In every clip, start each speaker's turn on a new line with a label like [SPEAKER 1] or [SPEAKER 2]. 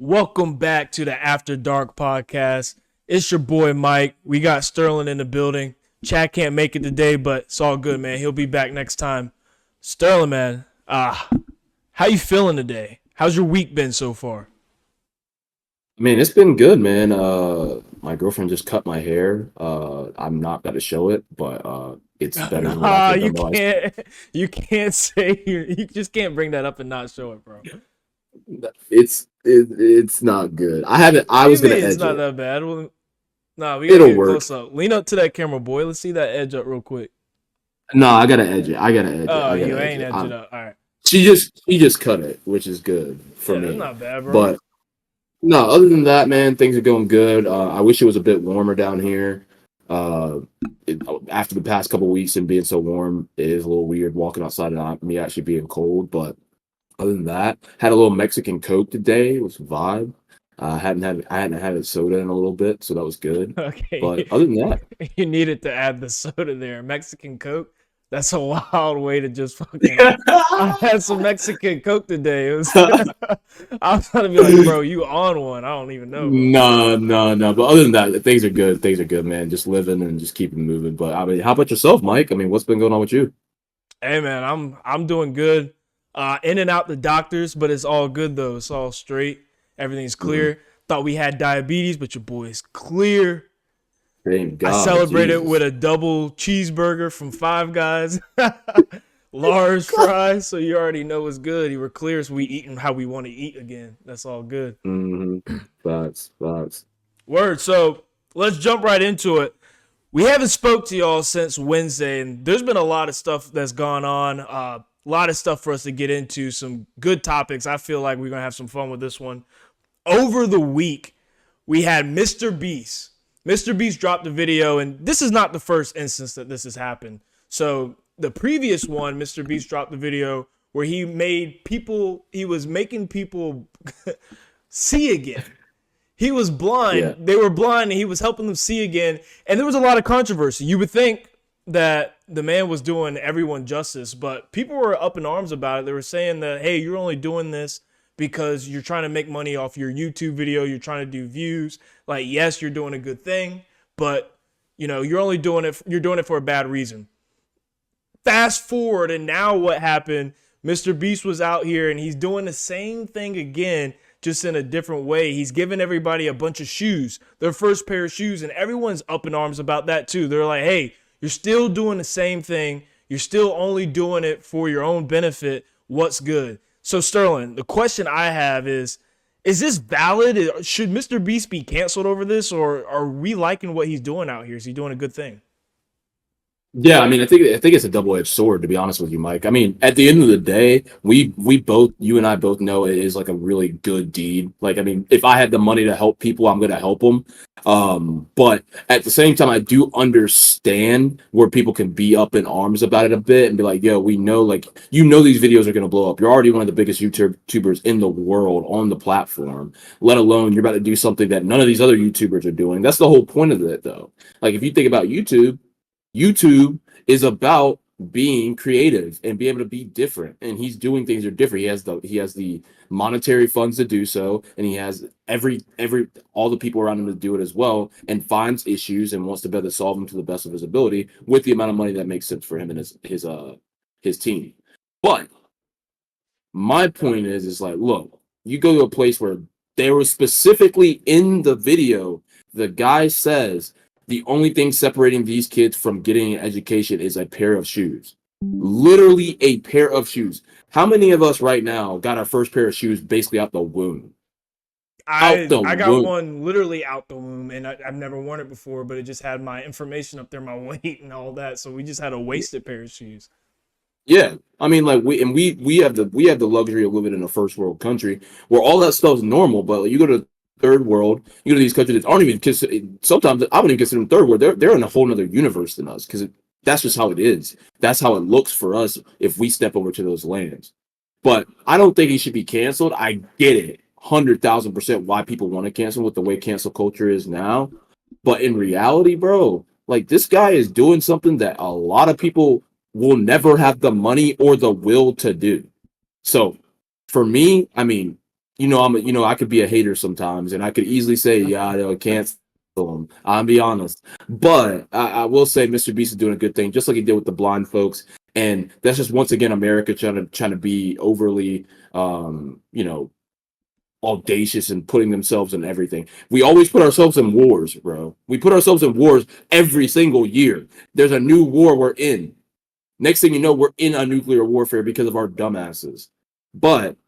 [SPEAKER 1] Welcome back to the After Dark podcast. It's your boy Mike. We got Sterling in the building. Chad can't make it today, but it's all good, man. He'll be back next time. Sterling, man, how you feeling today? How's your week been so far?
[SPEAKER 2] Man, it's been good, man. My girlfriend just cut my hair. I'm not gonna show it, but it's better than what I
[SPEAKER 1] Nah,
[SPEAKER 2] think
[SPEAKER 1] you
[SPEAKER 2] otherwise.
[SPEAKER 1] can't. You can't say you just can't bring that up and not show it, bro.
[SPEAKER 2] It's not good. I haven't.
[SPEAKER 1] What
[SPEAKER 2] I
[SPEAKER 1] do you
[SPEAKER 2] was gonna
[SPEAKER 1] mean it's
[SPEAKER 2] edge
[SPEAKER 1] not
[SPEAKER 2] it.
[SPEAKER 1] that bad? Well, nah, we gotta
[SPEAKER 2] It'll
[SPEAKER 1] get a
[SPEAKER 2] work.
[SPEAKER 1] close up. Lean up to that camera, boy. Let's see that edge up real quick.
[SPEAKER 2] No, I gotta edge it. I gotta edge it.
[SPEAKER 1] Oh,
[SPEAKER 2] I gotta
[SPEAKER 1] you
[SPEAKER 2] edge
[SPEAKER 1] ain't
[SPEAKER 2] it.
[SPEAKER 1] edge it up. All right.
[SPEAKER 2] She just cut it, which is good for
[SPEAKER 1] Yeah, that's
[SPEAKER 2] me.
[SPEAKER 1] not bad, bro.
[SPEAKER 2] But no, other than that, man, things are going good. I wish it was a bit warmer down here. Uh, After the past couple weeks and being so warm, it is a little weird walking outside and not me actually being cold. But other than that, had a little Mexican Coke today. It was a vibe. I hadn't had a soda in a little bit, so that was good. But
[SPEAKER 1] Okay,
[SPEAKER 2] other than that,
[SPEAKER 1] you needed to add the soda there. Mexican Coke. That's a wild way to just fucking. I had some Mexican Coke today. It was. I was trying to be like, bro, you on one? I don't even know, bro.
[SPEAKER 2] no, no, no. But other than that, things are good. Things are good, man. Just living and just keeping moving. But I mean, how about yourself, Mike? I mean, what's been going on with you?
[SPEAKER 1] Hey man, I'm doing good. In and out the doctors, but it's all good though. It's all straight. Everything's
[SPEAKER 2] Mhm.
[SPEAKER 1] clear. Thought we had diabetes, but your boy's clear.
[SPEAKER 2] Thank
[SPEAKER 1] I
[SPEAKER 2] God,
[SPEAKER 1] celebrated with
[SPEAKER 2] Jesus.
[SPEAKER 1] a double cheeseburger from Five Guys, large fries. So you already know it's good. You were clear, so we eating how we want to eat again. That's all good.
[SPEAKER 2] Mm-hmm. Facts, facts.
[SPEAKER 1] Word. So let's jump right into it. We haven't spoke to y'all since Wednesday, and there's been a lot of stuff that's gone on. A lot of stuff for us to get into. Some good topics. I feel like we're gonna have some fun with this one. Over the week, we had Mr. Beast. Mr. Beast dropped a video, and this is not the first instance that this has happened. So the previous one, Mr. Beast dropped the video where he was making people see again. He was blind.
[SPEAKER 2] Yeah.
[SPEAKER 1] They were blind, and he was helping them see again. And there was a lot of controversy. You would think that the man was doing everyone justice, but people were up in arms about it. They were saying that, hey, you're only doing this because you're trying to make money off your YouTube video. You're trying to do views. Like, yes, you're doing a good thing, but you're doing it for a bad reason. Fast forward, and now what happened? Mr. Beast was out here and he's doing the same thing again, just in a different way. He's giving everybody a bunch of shoes, their first pair of shoes, and everyone's up in arms about that too. They're like, hey, you're still doing the same thing. You're still only doing it for your own benefit. What's good? So, Sterling, the question I have is this valid? Should Mr. Beast be canceled over this, or are we liking what he's doing out here? Is he doing a good thing?
[SPEAKER 2] Yeah, I mean, I think it's a double-edged sword, to be honest with you, Mike. I mean, at the end of the day, we both, you and I both know it is like a really good deed. Like, I mean, if I had the money to help people, I'm gonna help them. But at the same time, I do understand where people can be up in arms about it a bit and be like, "Yo, we know, like, these videos are gonna blow up. You're already one of the biggest YouTubers in the world on the platform. Let alone you're about to do something that none of these other YouTubers are doing. That's the whole point of it, though. Like, if you think about YouTube is about being creative and be able to be different, and he's doing things that are different. He has the monetary funds to do so, and he has every all the people around him to do it as well, and finds issues and wants to better solve them to the best of his ability with the amount of money that makes sense for him and his team. But my point is like, look, you go to a place where they were specifically in the video, the guy says the only thing separating these kids from getting an education is a pair of shoes. Literally a pair of shoes. How many of us right now got our first pair of shoes basically out the womb? Out
[SPEAKER 1] I
[SPEAKER 2] the
[SPEAKER 1] I got
[SPEAKER 2] womb.
[SPEAKER 1] one literally out the womb, and I've never worn it before, but it just had my information up there, my weight and all that. So we just had a wasted pair of shoes.
[SPEAKER 2] Yeah, I mean, like we have the luxury of living in a first world country where all that stuff's normal. But like, you go to third world, you go to these countries that aren't even sometimes I wouldn't even consider them third world. They're in a whole other universe than us because that's just how it is. That's how it looks for us if we step over to those lands. But I don't think he should be canceled. I get it, 100,000% why people want to cancel with the way cancel culture is now. But in reality, bro, like this guy is doing something that a lot of people will never have the money or the will to do. So for me, I mean, I could be a hater sometimes, and I could easily say, yeah, I can't him. I'll be honest, but I will say Mr. Beast is doing a good thing, just like he did with the blind folks, and that's just once again America trying to be overly, audacious and putting themselves in everything. We always put ourselves in wars, bro. We put ourselves in wars every single year. There's a new war we're in. Next thing you know, we're in a nuclear warfare because of our dumbasses. But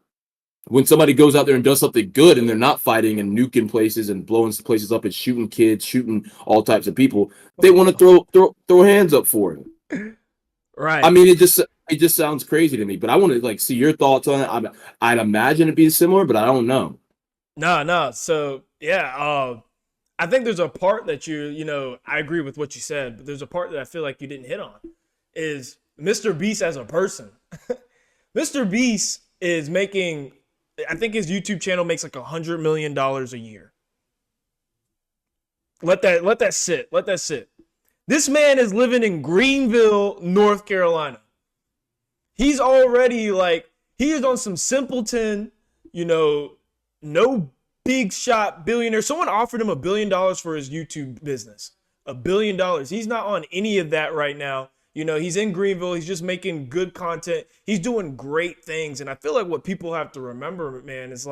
[SPEAKER 2] when somebody goes out there and does something good and they're not fighting and nuking places and blowing places up and shooting kids, shooting all types of people, they want to throw hands up for it.
[SPEAKER 1] Right.
[SPEAKER 2] I mean, it just sounds crazy to me. But I want to see your thoughts on it. I'd imagine it'd be similar, but I don't know.
[SPEAKER 1] No. So yeah, I think there's a part that I agree with what you said, but there's a part that I feel like you didn't hit on. Is Mr. Beast as a person? Mr. Beast is making, I think his YouTube channel makes like $100 million a year. Let that sit. Let that sit. This man is living in Greenville, North Carolina. He's already he is on some simpleton, no big shot billionaire. Someone offered him $1 billion for his YouTube business. $1 billion. He's not on any of that right now. He's in Greenville. He's just making good content. He's doing great things. And I feel like what people have to remember, man, is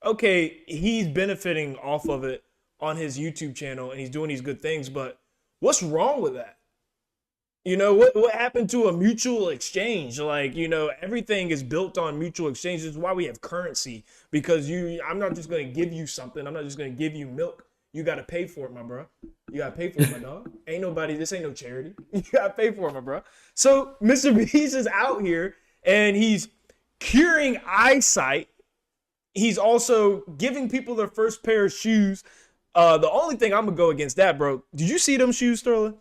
[SPEAKER 1] okay, he's benefiting off of it on his YouTube channel and he's doing these good things, but what's wrong with that? What happened to a mutual exchange? Everything is built on mutual exchange. This is why we have currency, because I'm not just going to give you something. I'm not just going to give you milk. You got to pay for it, my bro. You got to pay for it, my dog. This ain't no charity. You got to pay for it, my bro. So Mr. Beast is out here and he's curing eyesight. He's also giving people their first pair of shoes. The only thing I'm going to go against that, bro. Did you see them shoes, Sterling?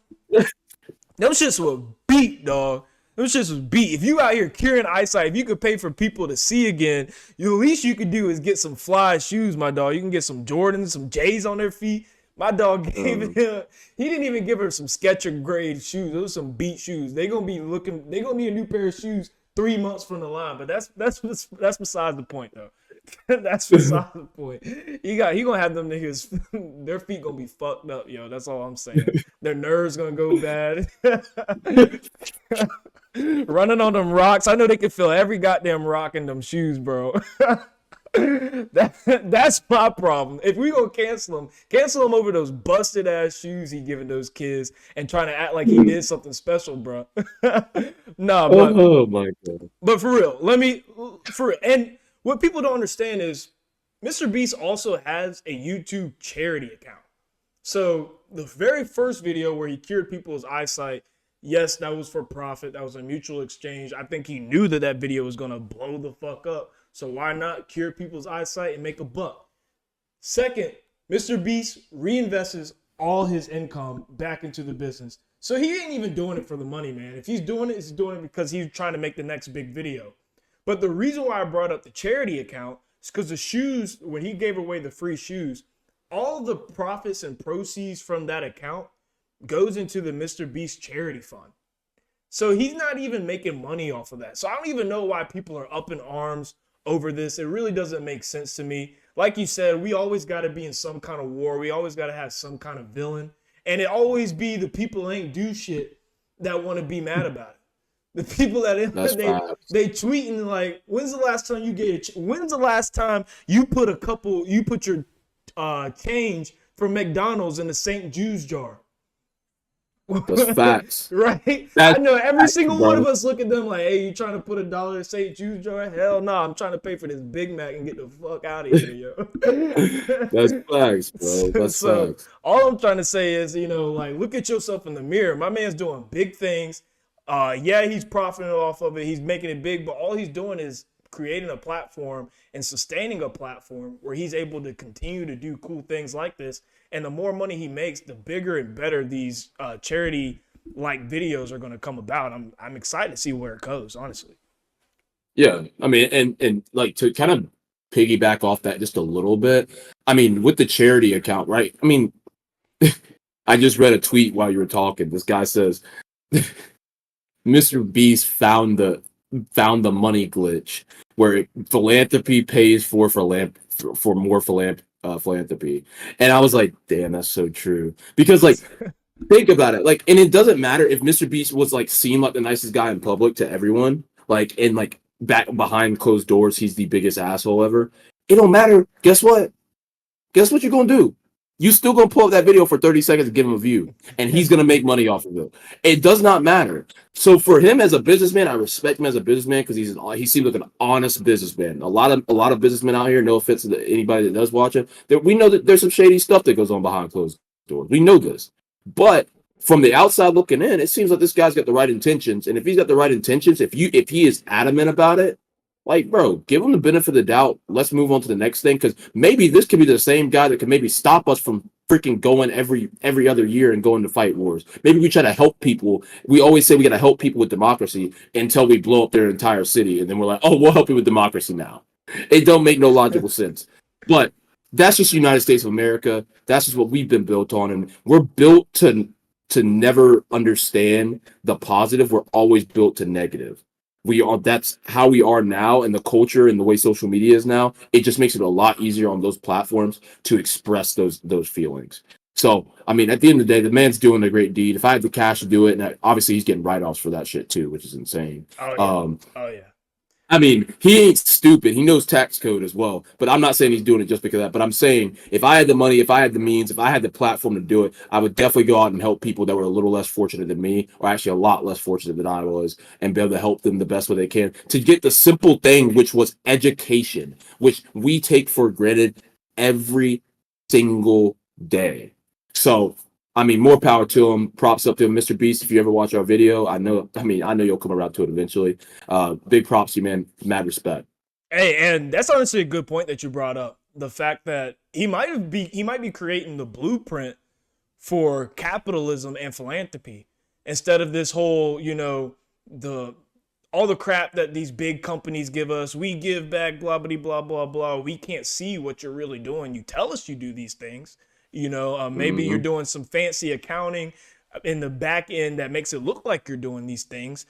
[SPEAKER 1] Them shits were beat, dog. Them shits was beat. If you out here curing eyesight, if you could pay for people to see again, the least you could do is get some fly shoes, my dog. You can get some Jordans, some J's on their feet. My dog gave him, he didn't even give her some Skechers grade shoes. Those are some beat shoes. They're going to need a new pair of shoes 3 months from the line. But that's besides the point, though. That's beside the point. He gonna have them niggas, their feet gonna be fucked up, yo. That's all I'm saying. Their nerves gonna go bad. Running on them rocks. I know they can feel every goddamn rock in them shoes, bro. That's my problem. If we gonna cancel him over those busted ass shoes he giving those kids and trying to act like he did something special, bro. Nah, but
[SPEAKER 2] oh my god.
[SPEAKER 1] But for real, and what people don't understand is Mr. Beast also has a YouTube charity account. So the very first video where he cured people's eyesight, yes, that was for profit. That was a mutual exchange. I think he knew that video was going to blow the fuck up. So why not cure people's eyesight and make a buck? Second, Mr. Beast reinvests all his income back into the business. So he ain't even doing it for the money, man. If he's doing it, he's doing it because he's trying to make the next big video. But the reason why I brought up the charity account is because the shoes, when he gave away the free shoes, all the profits and proceeds from that account goes into the Mr. Beast charity fund. So he's not even making money off of that. So I don't even know why people are up in arms over this. It really doesn't make sense to me. Like you said, we always got to be in some kind of war. We always got to have some kind of villain. And it always be the people ain't do shit that want to be mad about it. The people that they tweeting when's the last time you put your change from McDonald's in the St. Jude's jar?
[SPEAKER 2] That's facts.
[SPEAKER 1] Right? I know every single one of us look at them like, hey, you trying to put $1 in St. Jude's jar? Hell no, I'm trying to pay for this Big Mac and get the fuck out of here, yo.
[SPEAKER 2] That's facts, bro. That's facts.
[SPEAKER 1] All I'm trying to say is, look at yourself in the mirror. My man's doing big things. Yeah, he's profiting off of it. He's making it big, but all he's doing is creating a platform and sustaining a platform where he's able to continue to do cool things like this. And the more money he makes, the bigger and better these charity-like videos are going to come about. I'm excited to see where it goes, honestly.
[SPEAKER 2] Yeah, I mean, and to kind of piggyback off that just a little bit, I mean, with the charity account, right? I mean, I just read a tweet while you were talking. This guy says, Mr. Beast found the found the money glitch where philanthropy pays for more philanthropy. And I was like, damn, that's so true. Because like think about it. Like, and it doesn't matter if Mr. Beast was like seen like the nicest guy in public to everyone, like and like back behind closed doors, he's the biggest asshole ever. It don't matter. Guess what? Guess what you're gonna do? You still gonna pull up that video for 30 seconds and give him a view, and he's gonna make money off of it. It does not matter. So for him as a businessman, I respect him as a businessman because he seems like an honest businessman. A lot of businessmen out here, no offense to anybody that does watch it, that we know that there's some shady stuff that goes on behind closed doors. We know this, but from the outside looking in, it seems like this guy's got the right intentions. And if he's got the right intentions, if he is adamant about it, like, bro, give him the benefit of the doubt. Let's move on to the next thing, because maybe this could be the same guy that could maybe stop us from freaking going every other year and going to fight wars. Maybe we try to help people. We always say we got to help people with democracy until we blow up their entire city, and then we're like, oh, we'll help you with democracy now. It don't make no logical sense. But that's just the United States of America. That's just what we've been built on, and we're built to never understand the positive. We're always built to negative. That's how we are now, and the culture and the way social media is now. It just makes it a lot easier on those platforms to express those feelings. So I mean, at the end of the day, the man's doing a great deed. If I had the cash to do it, and obviously he's getting write-offs for that shit too, which is insane.
[SPEAKER 1] Oh yeah.
[SPEAKER 2] I mean, he ain't stupid. He knows tax code as well. But I'm not saying he's doing it just because of that. But I'm saying if I had the money, if I had the means, if I had the platform to do it, I would definitely go out and help people that were a little less fortunate than me, or actually a lot less fortunate than I was, and be able to help them the best way they can to get the simple thing, which was education, which we take for granted every single day. So I mean, more power to him. Props up to him, Mr. Beast. If you ever watch our video, I know you'll come around to it eventually. Big props to you, man. Mad respect.
[SPEAKER 1] Hey, and that's honestly a good point that you brought up. The fact that he might be creating the blueprint for capitalism and philanthropy instead of this whole, all the crap that these big companies give us. We give back, blah, blah, blah, blah, blah. We can't see what you're really doing. You tell us you do these things. Maybe you're doing some fancy accounting in the back end that makes it look like you're doing these things.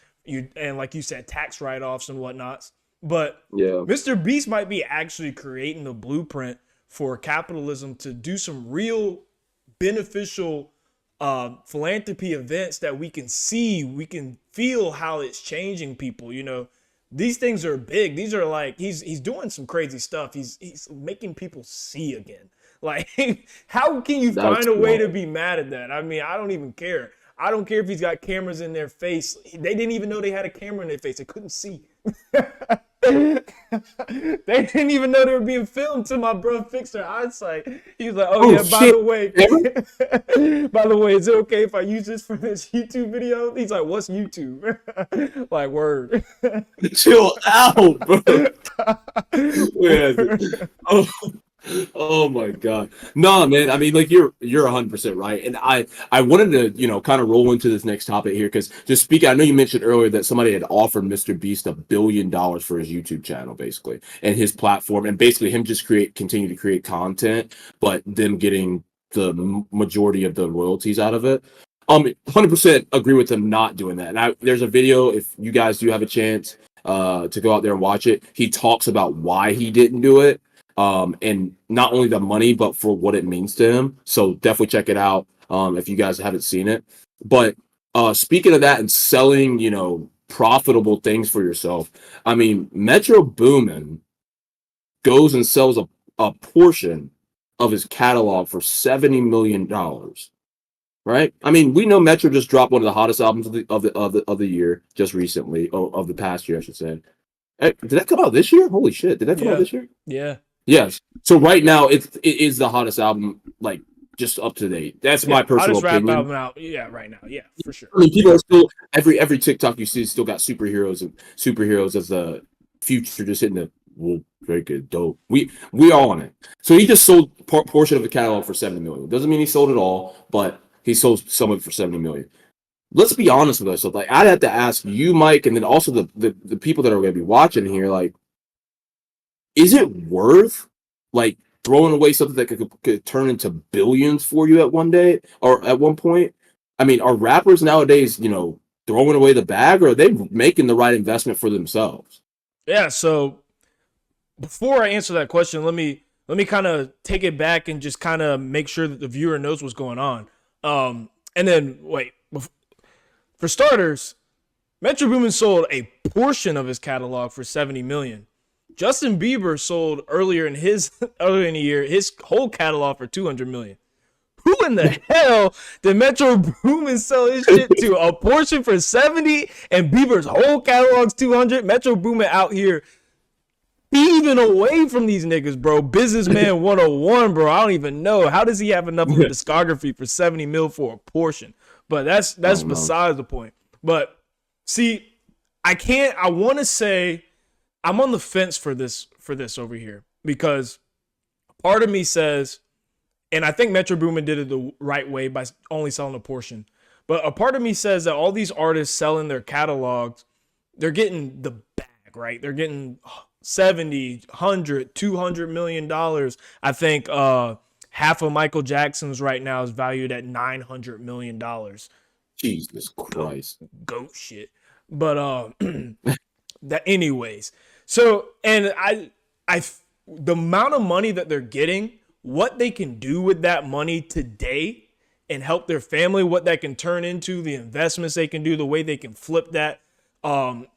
[SPEAKER 1] And like you said, tax write-offs and whatnots. But
[SPEAKER 2] yeah,
[SPEAKER 1] Mr. Beast might be actually creating the blueprint for capitalism to do some real beneficial philanthropy events that we can see, we can feel how it's changing people. These things are big. These are like he's doing some crazy stuff. He's making people see again. Like, how can you find a way to be mad at that? I mean, I don't even care. I don't care if he's got cameras in their face. They didn't even know they had a camera in their face. They couldn't see. They didn't even know they were being filmed till my bro fixed their eyesight. He was like, by the way, is it okay if I use this for this YouTube video? He's like, what's YouTube? Like, word.
[SPEAKER 2] Chill out, bro. Oh my god. No, man. I mean, like you're 100% right. And I wanted to, kind of roll into this next topic here because just speaking, I know you mentioned earlier that somebody had offered Mr. Beast $1 billion for his YouTube channel, basically, and his platform, and basically him just continue to create content, but them getting the majority of the royalties out of it. 100% agree with him not doing that. And there's a video, if you guys do have a chance to go out there and watch it, he talks about why he didn't do it. And not only the money, but for what it means to him. So definitely check it out if you guys haven't seen it. But speaking of that and selling, profitable things for yourself, I mean, Metro Boomin goes and sells a portion of his catalog for $70 million. Right? I mean, we know Metro just dropped one of the hottest albums of the year just recently, of the past year, I should say. Hey, did that come out this year? Holy shit! Did that come out this year?
[SPEAKER 1] Yeah.
[SPEAKER 2] Yes. So right now it is the hottest album, like just up to date. That's my personal opinion.
[SPEAKER 1] Rap album out. Yeah, right now. Yeah, for sure.
[SPEAKER 2] I mean, people are still every TikTok you see still got superheroes as the future just hitting the very good, dope. We all on it. So he just sold portion of the catalog for $70 million. Doesn't mean he sold it all, but he sold some of it for $70 million. Let's be honest with ourselves. Like, I'd have to ask you, Mike, and then also the people that are going to be watching here, like, is it worth like throwing away something that could turn into billions for you at one day or at one point? I mean, are rappers nowadays, throwing away the bag, or are they making the right investment for themselves?
[SPEAKER 1] Yeah. So before I answer that question, let me kind of take it back and just kind of make sure that the viewer knows what's going on. And then wait, for starters, Metro Boomin sold a portion of his catalog for 70 million. Justin Bieber sold earlier in the year his whole catalog for 200 million. Who in the hell did Metro Boomin sell his shit to? A portion for 70 and Bieber's whole catalog's 200? Metro Boomin out here thieving away from these niggas, bro. Businessman 101, bro. I don't even know. How does he have enough of a discography for 70 mil for a portion? But that's besides the point. But see, I want to say I'm on the fence for this over here, because part of me says, and I think Metro Boomin did it the right way by only selling a portion, but a part of me says that all these artists selling their catalogs, they're getting the bag, right? They're getting 70, 100, 200 million dollars. I think half of Michael Jackson's right now is valued at 900 million dollars.
[SPEAKER 2] Jesus Christ.
[SPEAKER 1] Goat shit. But that anyways. So, and I the amount of money that they're getting, what they can do with that money today and help their family, what that can turn into, the investments they can do, the way they can flip that,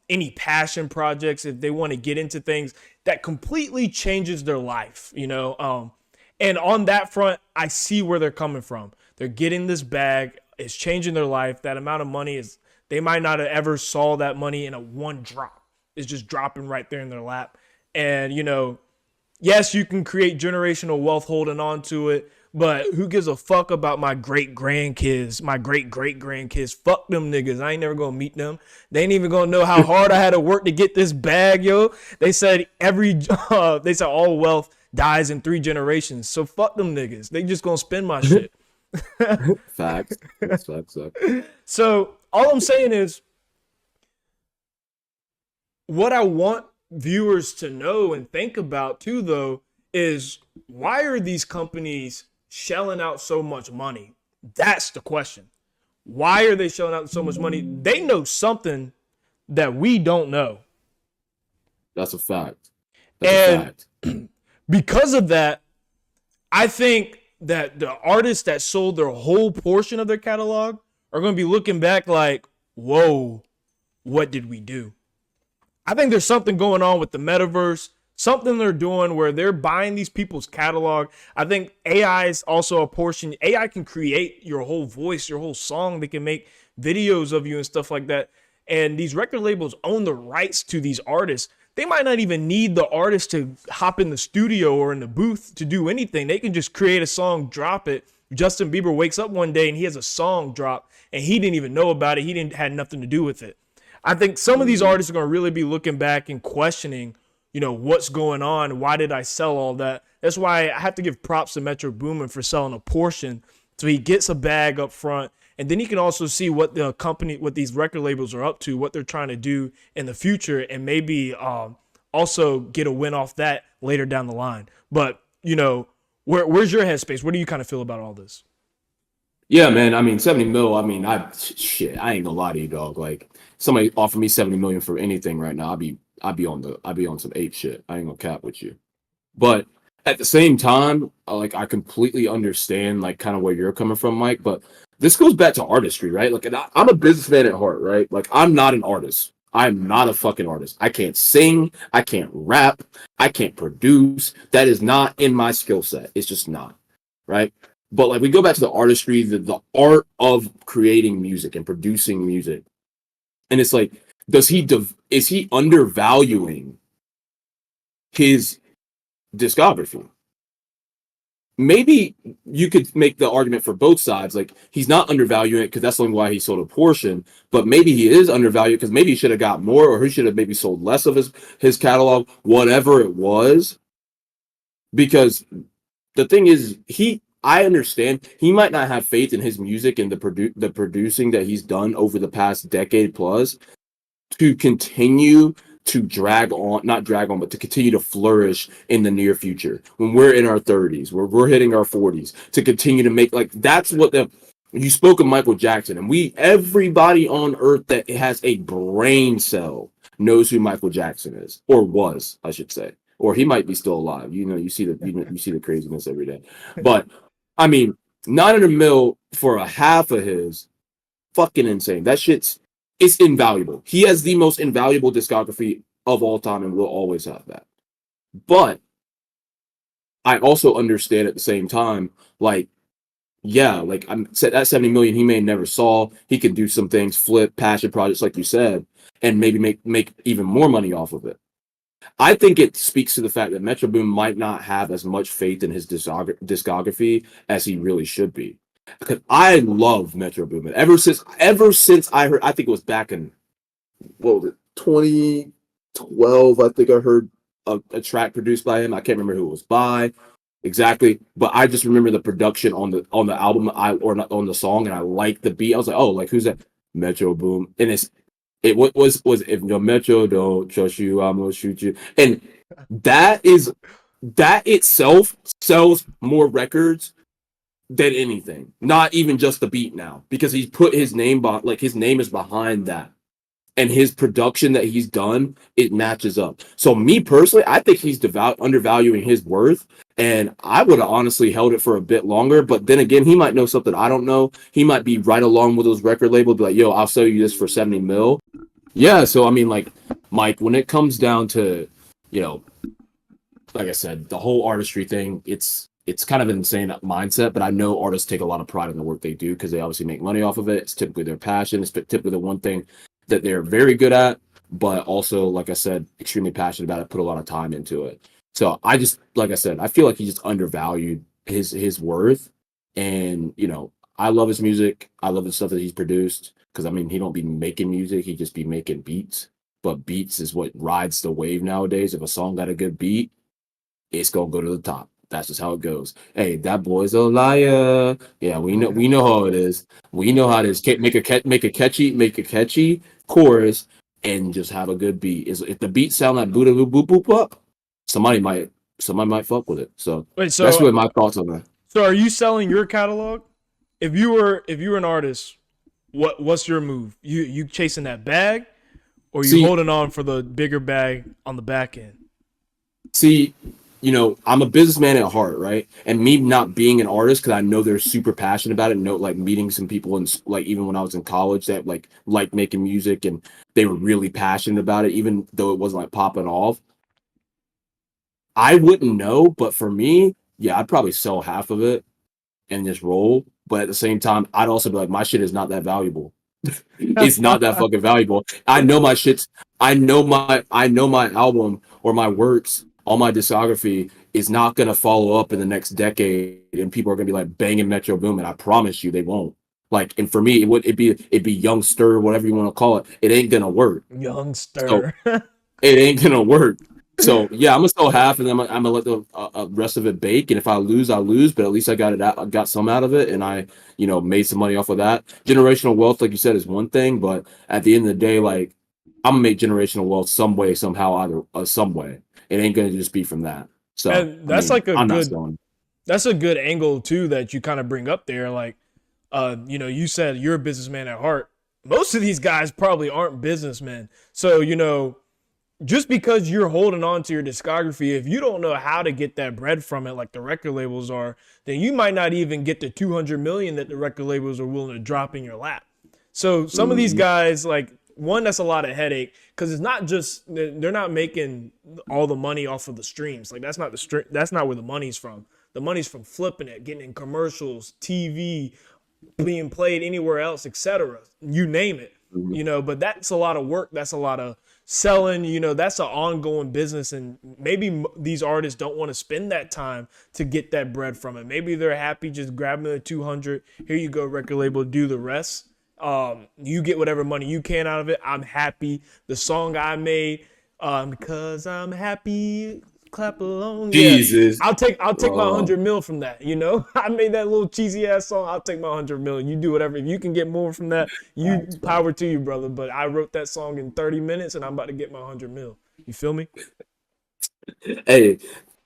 [SPEAKER 1] any passion projects, if they want to get into things that completely changes their life, you know? And on that front, I see where they're coming from. They're getting this bag. It's changing their life. That amount of money is, they might not have ever saw that money in a one drop. It's just dropping right there in their lap. And, you know, yes, you can create generational wealth holding on to it, but who gives a fuck about my great grandkids, my great great grandkids? Fuck them niggas. I ain't never gonna meet them. They ain't even gonna know how hard I had to work to get this bag, yo. They said they said all wealth dies in 3 generations. So fuck them niggas. They just gonna spend my shit.
[SPEAKER 2] Facts. That's facts.
[SPEAKER 1] So all I'm saying is, what I want viewers to know and think about too, though, is why are these companies shelling out so much money? That's the question. Why are they shelling out so much money? They know something that we don't know.
[SPEAKER 2] That's a fact. That's a fact.
[SPEAKER 1] Because of that, I think that the artists that sold their whole portion of their catalog are going to be looking back like, whoa, what did we do? I think there's something going on with the metaverse, something they're doing where they're buying these people's catalog. I think AI is also a portion. AI can create your whole voice, your whole song. They can make videos of you and stuff like that. And these record labels own the rights to these artists. They might not even need the artist to hop in the studio or in the booth to do anything. They can just create a song, drop it. Justin Bieber wakes up one day and he has a song drop and he didn't even know about it. He had nothing to do with it. I think some of these artists are going to really be looking back and questioning, you know, what's going on? Why did I sell all that? That's why I have to give props to Metro Boomin for selling a portion. So he gets a bag up front, and then he can also see what the company, what these record labels are up to, what they're trying to do in the future, and maybe also get a win off that later down the line. But, you know, where's your headspace? What do you kind of feel about all this?
[SPEAKER 2] Yeah, man. I mean, 70 mil. I mean, I ain't gonna lie to you, dog. Like, somebody offer me 70 million for anything right now, I'd be on some ape shit. I ain't gonna cap with you. But at the same time, like, I completely understand like kind of where you're coming from, Mike. But this goes back to artistry, right? Like, and I'm a businessman at heart, right? Like, I'm not an artist. I'm not a fucking artist. I can't sing. I can't rap. I can't produce. That is not in my skill set. It's just not, right? But like, we go back to the artistry, the art of creating music and producing music. And it's like, is he undervaluing his discography? Maybe you could make the argument for both sides. Like, he's not undervaluing it because that's only why he sold a portion, but maybe he is undervalued because maybe he should have got more, or he should have maybe sold less of his catalog, whatever it was. Because the thing is, I understand he might not have faith in his music and the producing that he's done over the past decade plus to continue to but to continue to flourish in the near future when we're in our 30s, where we're hitting our 40s, to continue to make, like, that's what You spoke of Michael Jackson, and everybody on earth that has a brain cell knows who Michael Jackson is, or was, I should say, or he might be still alive. You see the craziness every day. But I mean, 900 mil for a half of his, fucking insane. That shit's it's invaluable. He has the most invaluable discography of all time, and will always have that. But I also understand at the same time, like, yeah, like I'm said that 70 million he may never saw. He could do some things, flip passion projects, like you said, and maybe make even more money off of it. I think it speaks to the fact that Metro Boom might not have as much faith in his discography as he really should be. Because I love Metro Boomin. Ever since I heard, I think it was back in what was it, 2012. I think I heard a track produced by him. I can't remember who it was by exactly, but I just remember the production on the album, or not on the song, and I liked the beat. I was like, oh, like who's that? Metro Boom, and was if your Metro don't trust you, I'm gonna shoot you, and that itself sells more records than anything. Not even just the beat now, because he's put his name like his name is behind that, and his production that he's done, it matches up. So me personally, I think he's undervaluing his worth, and I would have honestly held it for a bit longer. But then again, he might know something I don't know. He might be right along with those record labels, be like, "Yo, I'll sell you this for 70 mil." Yeah. So I mean, like, Mike, when it comes down to, you know, like I said, the whole artistry thing, it's kind of an insane mindset, but I know artists take a lot of pride in the work they do because they obviously make money off of it. It's typically their passion. It's typically the one thing that they're very good at, but also, like I said, extremely passionate about it, put a lot of time into it. So I just, like I said, I feel like he just undervalued his worth. And, you know, I love his music. I love the stuff that he's produced because, I mean, he don't be making music. He just be making beats. But beats is what rides the wave nowadays. If a song got a good beat, it's going to go to the top. That's just how it goes. Hey, that boy's a liar. Yeah, we know how it is. We know how it is. Make a catchy chorus and just have a good beat. Is if the beat sound like boop boop boop boop up, somebody might fuck with it. So
[SPEAKER 1] Wait,
[SPEAKER 2] that's
[SPEAKER 1] so
[SPEAKER 2] really my thoughts on that.
[SPEAKER 1] so are you selling your catalog? If you were an artist, what's your move? You chasing that bag, or you
[SPEAKER 2] See,
[SPEAKER 1] holding on for the bigger bag on the back end?
[SPEAKER 2] see, I'm a businessman at heart, right? And me not being an artist, because I know they're super passionate about it. Like meeting some people, and like even when I was in college, that like making music, and they were really passionate about it, even though it wasn't like popping off. I wouldn't know, but for me, yeah, I'd probably sell half of it and just roll. But at the same time, I'd also be like, my shit is not that valuable. It's not that fucking valuable. I know my album or my works, all my discography is not gonna follow up in the next decade, and people are gonna be like banging Metro Boom, and I promise you they won't. Like, and for me, it'd be youngster, whatever you want to call it. It ain't gonna work. So
[SPEAKER 1] Youngster.
[SPEAKER 2] it ain't gonna work. So yeah, I'm gonna sell half, and then I'm gonna let the rest of it bake. And if I lose, I lose. But at least I got it out. I got some out of it, and I, made some money off of that. Generational wealth, like you said, is one thing, but at the end of the day, like, I'm gonna make generational wealth some way, somehow, either some way. It ain't gonna just be from that. So
[SPEAKER 1] And
[SPEAKER 2] I mean, I'm not selling.
[SPEAKER 1] that's a good angle too that you kind of bring up there. Like, you said you're a businessman at heart. Most of these guys probably aren't businessmen. So, just because you're holding on to your discography, if you don't know how to get that bread from it, like the record labels are, then you might not even get the 200 million that the record labels are willing to drop in your lap. So some of these
[SPEAKER 2] Mhm.
[SPEAKER 1] guys, like, one, that's a lot of headache because it's not just they're not making all the money off of the streams. Like, that's not where the money's from. The money's from flipping it, getting in commercials, TV, being played anywhere else, etc. You name it.
[SPEAKER 2] Mhm.
[SPEAKER 1] But that's a lot of work. That's a lot of selling. That's an ongoing business, and maybe these artists don't want to spend that time to get that bread from it. Maybe they're happy just grabbing the 200. Here you go, record label, do the rest. You get whatever money you can out of it. I'm happy. The song I made, because I'm happy. Clap along. Yeah.
[SPEAKER 2] Jesus.
[SPEAKER 1] I'll take my
[SPEAKER 2] Oh,
[SPEAKER 1] 100 mil from that. I made that little cheesy ass song. I'll take my 100 mil. You do whatever. If you can get more from that,
[SPEAKER 2] that's
[SPEAKER 1] you
[SPEAKER 2] funny.
[SPEAKER 1] power to you, brother. But I wrote that song in 30 minutes, and I'm about to get my 100 mil. You feel me?
[SPEAKER 2] Hey,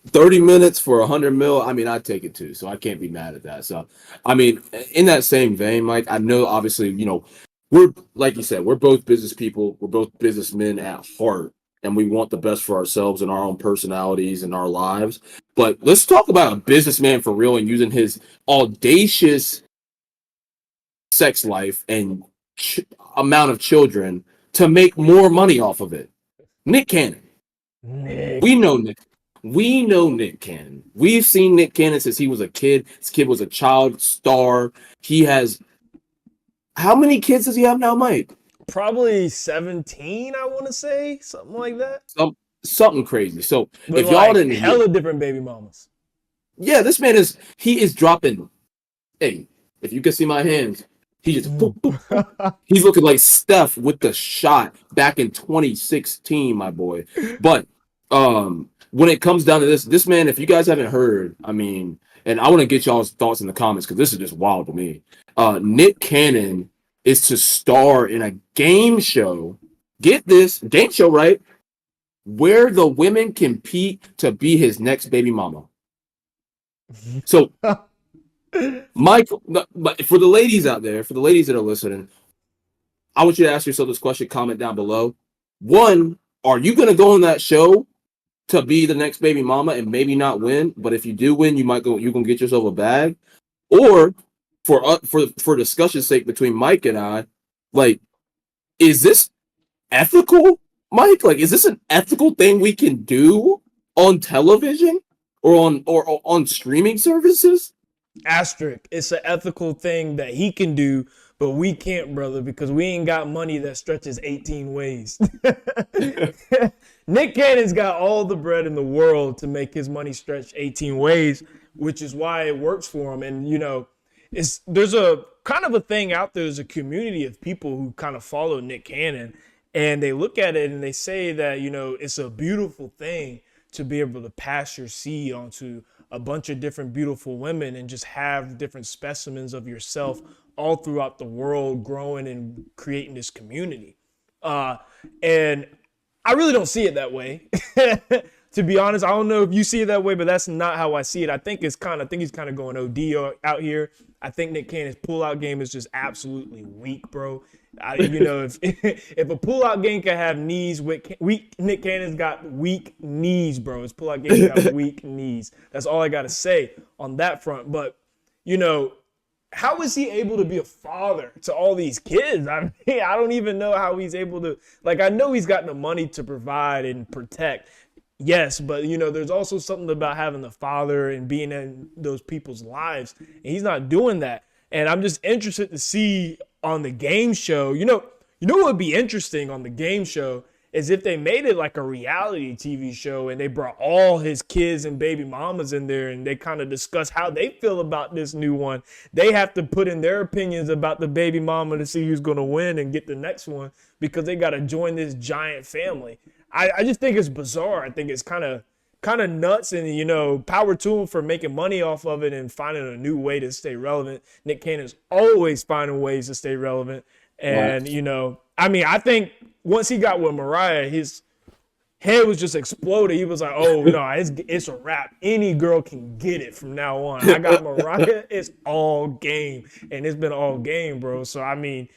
[SPEAKER 2] 30 minutes for 100 mil. I mean, I'd take it too. So I can't be mad at that. So, I mean, in that same vein, Mike, I know obviously, we're, like you said, we're both business people. We're both businessmen at heart, and we want the best for ourselves and our own personalities and our lives. But let's talk about a businessman for real and using his audacious sex life and amount of children to make more money off of it. Nick Cannon.
[SPEAKER 1] Nick.
[SPEAKER 2] We know Nick. We know Nick Cannon. We've seen Nick Cannon since he was a kid. This kid was a child star. He has how many kids does he have now, Mike?
[SPEAKER 1] Probably 17, I want to say, something like that.
[SPEAKER 2] Something crazy. So
[SPEAKER 1] But
[SPEAKER 2] if y'all
[SPEAKER 1] like
[SPEAKER 2] didn't hear,
[SPEAKER 1] hella different baby mamas.
[SPEAKER 2] yeah, this man is dropping. Hey, if you can see my hands, he just boop, boop, boop. He's looking like Steph with the shot back in 2016, my boy. But when it comes down to this man, if you guys haven't heard, I mean, and I want to get y'all's thoughts in the comments because this is just wild to me. Nick Cannon is to star in a game show. Get this game show right, where the women compete to be his next baby mama. So, Mike, but for the ladies out there, for the ladies that are listening, I want you to ask yourself this question. Comment down below. One, are you going to go on that show to be the next baby mama and maybe not win? But if you do win, you're going to get yourself a bag. Or for discussion's sake between Mike and I, like, is this ethical, Mike? Like, is this an ethical thing we can do on television or on streaming services?
[SPEAKER 1] Asterisk. It's an ethical thing that he can do, but we can't, brother, because we ain't got money that stretches 18 ways. Nick Cannon's got all the bread in the world to make his money stretch 18 ways, which is why it works for him. And, there's a kind of a thing out there. There's a community of people who kind of follow Nick Cannon, and they look at it and they say that, it's a beautiful thing to be able to pass your seed onto a bunch of different beautiful women and just have different specimens of yourself all throughout the world growing and creating this community. And I really don't see it that way. To be honest, I don't know if you see it that way, but that's not how I see it. I think he's kind of going OD out here. I think Nick Cannon's pullout game is just absolutely weak, bro. If a pullout game can have knees, weak Nick Cannon's got weak knees, bro. His pullout game got weak knees. That's all I got to say on that front. But, how is he able to be a father to all these kids? I mean, I don't even know how he's able to. Like, I know he's got the money to provide and protect. Yes, but, there's also something about having the father and being in those people's lives. And he's not doing that. And I'm just interested to see on the game show, what would be interesting on the game show is if they made it like a reality TV show and they brought all his kids and baby mamas in there and they kind of discuss how they feel about this new one. They have to put in their opinions about the baby mama to see who's going to win and get the next one because they got to join this giant family. I just think it's bizarre. I think it's kind of nuts, and power to him for making money off of it and finding a new way to stay relevant. Nick Cannon's always finding ways to stay relevant, and I think once he got with Mariah, his head was just exploded. He was like, "Oh no, it's a wrap. Any girl can get it from now on. I got Mariah. It's all game, and it's been all game, bro." So I mean,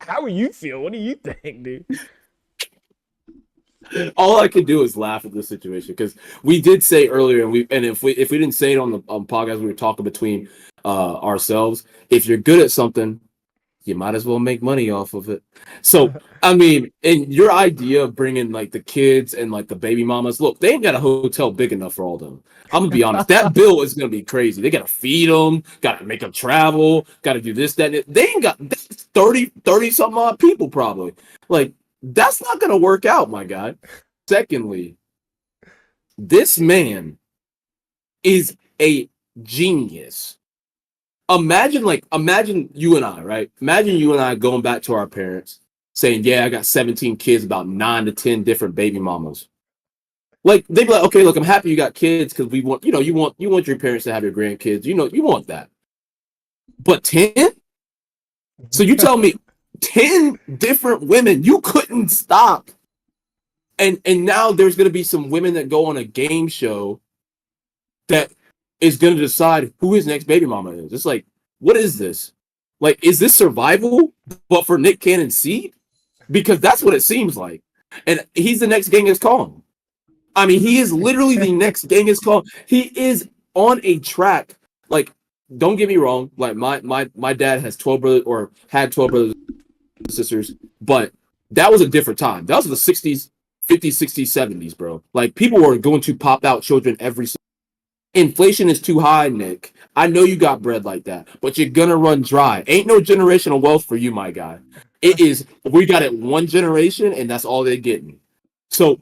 [SPEAKER 1] how do you feel? What do you think, dude?
[SPEAKER 2] All I can do is laugh at this situation because we did say earlier, and if we didn't say it on the podcast, we were talking between ourselves. If you're good at something, you might as well make money off of it. So I mean, and your idea of bringing like the kids and like the baby mamas, look, they ain't got a hotel big enough for all of them. I'm gonna be honest, that bill is gonna be crazy. They gotta feed them, gotta make them travel, gotta do this, that, and they ain't got 30 something odd people probably. Like, that's not going to work out, my guy. Secondly, this man is a genius. Imagine you and I, right? Imagine you and I going back to our parents saying, yeah, I got 17 kids, about 9 to 10 different baby mamas. Like, they'd be like, okay, look, I'm happy you got kids because we want, you want your parents to have your grandkids. You want that. But 10? So you tell me 10 different women, you couldn't stop And now there's gonna be some women that go on a game show that is gonna decide who his next baby mama is. It's like, what is this? Like, is this survival, but for Nick Cannon's seed? Because that's what it seems like. And he's the next Genghis Khan. I mean, he is literally the next Genghis Khan. He is on a track. Like, don't get me wrong. Like, my dad has 12 brothers, or had 12 brothers and sisters, but that was a different time. That was the 60s, 50s, 60s, 70s, bro. Like, people were going to pop out children every. Inflation is too high, Nick. I know you got bread like that, but you're gonna run dry. Ain't no generational wealth for you, my guy. It is, we got it one generation, and that's all they're getting. So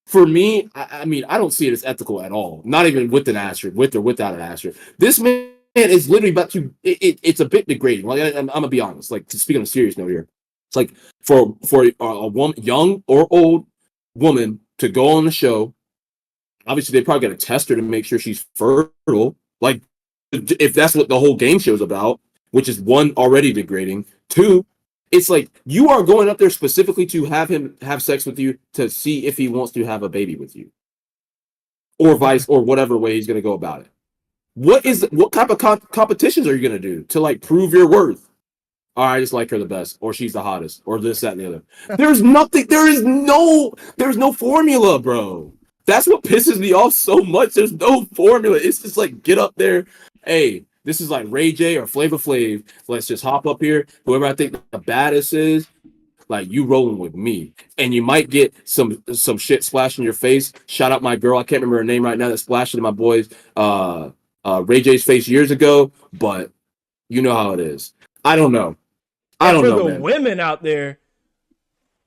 [SPEAKER 2] for me, I mean, I don't see it as ethical at all. Not even with an asterisk, with or without an asterisk. This man is literally about to. It's a bit degrading. Like, I'm gonna be honest. Like, to speak on a serious note here, it's like for a woman, young or old woman, to go on the show. Obviously, they probably got to test her to make sure she's fertile. Like, if that's what the whole game show's about, which is one, already degrading. Two, it's like you are going up there specifically to have him have sex with you to see if he wants to have a baby with you, or vice, or whatever way he's going to go about it. What type of competitions are you going to do to like prove your worth? Oh, I just like her the best, or she's the hottest, or this, that, and the other. There's nothing. There's no formula, bro. That's what pisses me off so much. There's no formula. It's just like, get up there. Hey, this is like Ray J or Flavor Flav. Let's just hop up here. Whoever I think the baddest is, like, you rolling with me. And you might get some shit splashed in your face. Shout out my girl. I can't remember her name right now that splashed into my boy's Ray J's face years ago. But you know how it is. I don't know. I don't know,
[SPEAKER 1] for the
[SPEAKER 2] man.
[SPEAKER 1] women out there,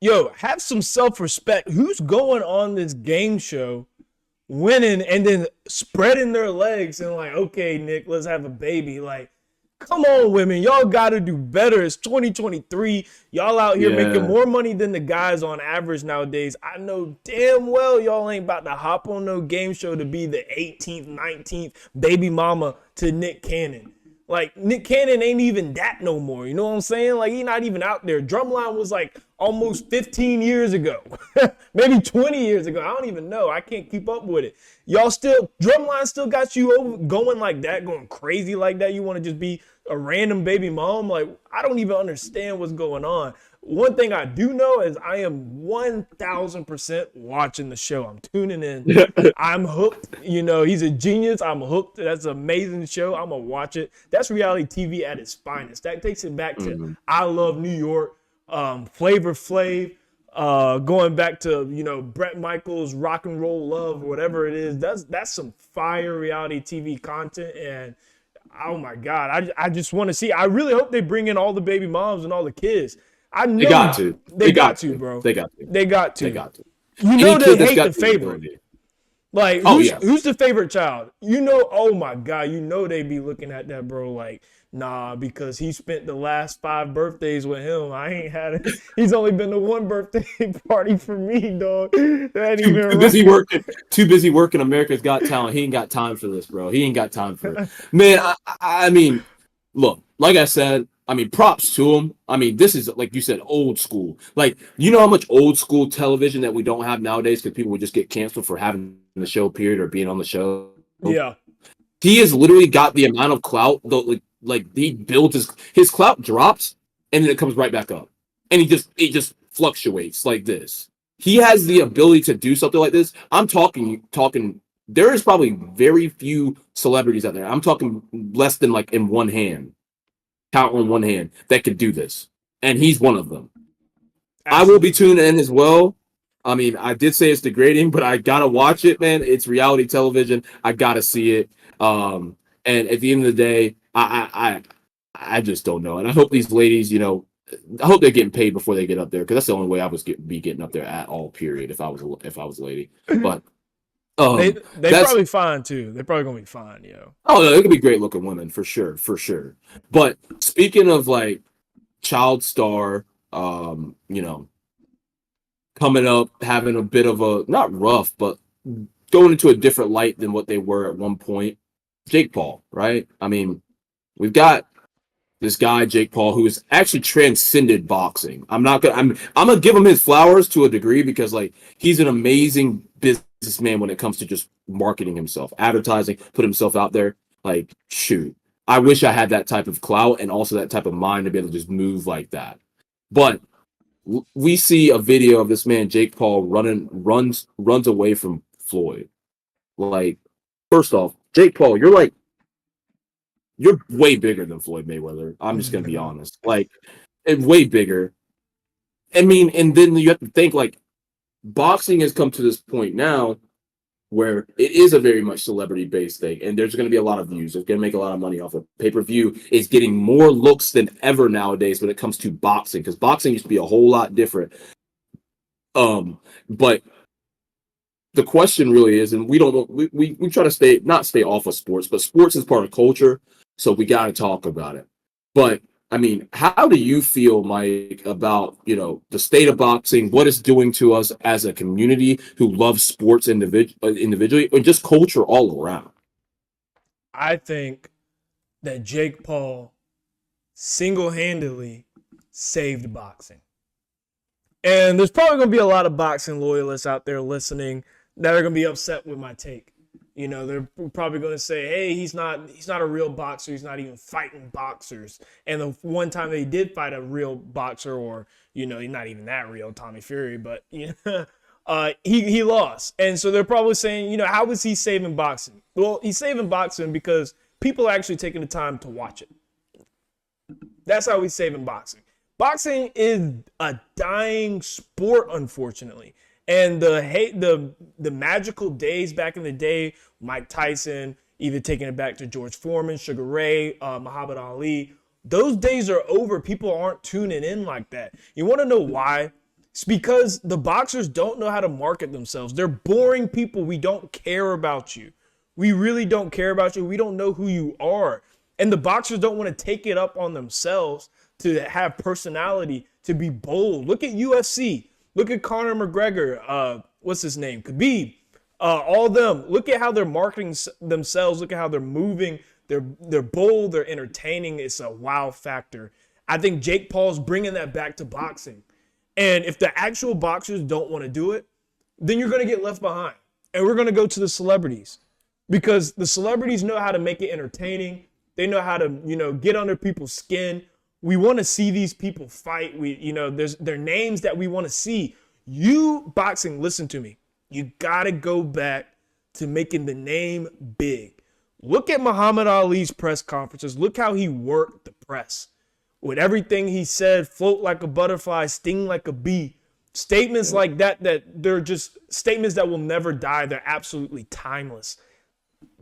[SPEAKER 1] yo, have some self-respect. Who's going on this game show, winning, and then spreading their legs and like, okay, Nick, let's have a baby? Like, come on, women. Y'all got to do better. It's 2023. Y'all out here making more money than the guys on average nowadays. I know damn well y'all ain't about to hop on no game show to be the 18th, 19th baby mama to Nick Cannon. Like, Nick Cannon ain't even that no more. You know what I'm saying? Like, he not even out there. Drumline was like almost 15 years ago. Maybe 20 years ago. I don't even know. I can't keep up with it. Y'all still, Drumline still got you going like that, going crazy like that. You want to just be a random baby mom? Like, I don't even understand what's going on. One thing I do know is I am 1000% watching the show. I'm tuning in. I'm hooked. You know, he's a genius. I'm hooked. That's an amazing show. I'm going to watch it. That's reality TV at its finest. That takes it back to I Love New York, Flavor Flav, going back to, you know, Bret Michaels, Rock and Roll Love, whatever it is. That's some fire reality TV content. And oh my God, I just want to see. I really hope they bring in all the baby moms and all the kids. I know
[SPEAKER 2] They got to.
[SPEAKER 1] They got to, bro.
[SPEAKER 2] They got to.
[SPEAKER 1] They got to.
[SPEAKER 2] They got to.
[SPEAKER 1] You know they hate the favorite. Like,
[SPEAKER 2] oh,
[SPEAKER 1] who's the favorite child? You know, oh my God, you know they be looking at that, bro, like, nah, because he spent the last 5 birthdays with him. I ain't had it. He's only been to one birthday party for me, dog. That ain't even
[SPEAKER 2] too busy working America's Got Talent. He ain't got time for this, bro. He ain't got time for it. Man, I mean, look, like I said, I mean, props to him. I mean, this is, like you said, old school. Like, you know how much old school television that we don't have nowadays because people would just get canceled for having the show, period, or being on the show?
[SPEAKER 1] Yeah.
[SPEAKER 2] He has literally got the amount of clout, though, like he builds his clout drops, and then it comes right back up. And it just fluctuates like this. He has the ability to do something like this. I'm talking, there is probably very few celebrities out there. I'm talking less than like in one hand. Count on one hand that could do this, and he's one of them. Absolutely. I will be tuned in as well. I mean, I did say it's degrading, but I gotta watch it, man. It's reality television. I gotta see it. And at the end of the day, I just don't know. And I hope these ladies, you know, I hope they're getting paid before they get up there, because that's the only way I was be getting up there at all. Period. If I was a lady, but.
[SPEAKER 1] They probably fine too. They're probably gonna be fine, yo.
[SPEAKER 2] Oh no, they could be great looking women for sure. But speaking of like child star, you know, coming up, having a bit of a not rough, but going into a different light than what they were at one point. Jake Paul, right? I mean, we've got this guy Jake Paul, who has actually transcended boxing. I'm gonna give him his flowers to a degree because like he's an amazing businessman when it comes to just marketing himself, advertising, put himself out there. Like shoot, I wish I had that type of clout and also that type of mind to be able to just move like that. But we see a video of this man Jake Paul runs away from Floyd. Like first off, Jake Paul, you're way bigger than Floyd Mayweather. I'm just gonna be honest. Like, and way bigger. I mean, and then you have to think like boxing has come to this point now where it is a very much celebrity based thing, and there's gonna be a lot of views. It's gonna make a lot of money off of pay-per-view. Is getting more looks than ever nowadays when it comes to boxing, because boxing used to be a whole lot different. But the question really is, and we don't we try to not stay off of sports, but sports is part of culture. So we got to talk about it. But I mean, how do you feel, Mike, about, the state of boxing, what it's doing to us as a community who loves sports individually, or just culture all around?
[SPEAKER 1] I think that Jake Paul single-handedly saved boxing. And there's probably going to be a lot of boxing loyalists out there listening that are going to be upset with my take. They're probably going to say, hey, he's not a real boxer. He's not even fighting boxers. And the one time they did fight a real boxer, or, he's not even that real, Tommy Fury, but, he lost. And so they're probably saying, how was he saving boxing? Well, he's saving boxing because people are actually taking the time to watch it. That's how he's saving boxing. Boxing is a dying sport, unfortunately. And the magical days back in the day, Mike Tyson, either taking it back to George Foreman, Sugar Ray, Muhammad Ali, those days are over. People aren't tuning in like that. You want to know why? It's because the boxers don't know how to market themselves. They're boring people. We don't care about you. We really don't care about you. We don't know who you are. And the boxers don't want to take it up on themselves to have personality, to be bold. Look at UFC. Look at Conor McGregor. What's his name? Khabib. All of them. Look at how they're marketing themselves. Look at how they're moving. They're bold. They're entertaining. It's a wow factor. I think Jake Paul's bringing that back to boxing. And if the actual boxers don't want to do it, then you're going to get left behind. And we're going to go to the celebrities, because the celebrities know how to make it entertaining. They know how to, get under people's skin. We want to see these people fight. There's names that we want to see. You, boxing, listen to me. You got to go back to making the name big. Look at Muhammad Ali's press conferences. Look how he worked the press. With everything he said, float like a butterfly, sting like a bee. Statements like that they're just statements that will never die. They're absolutely timeless.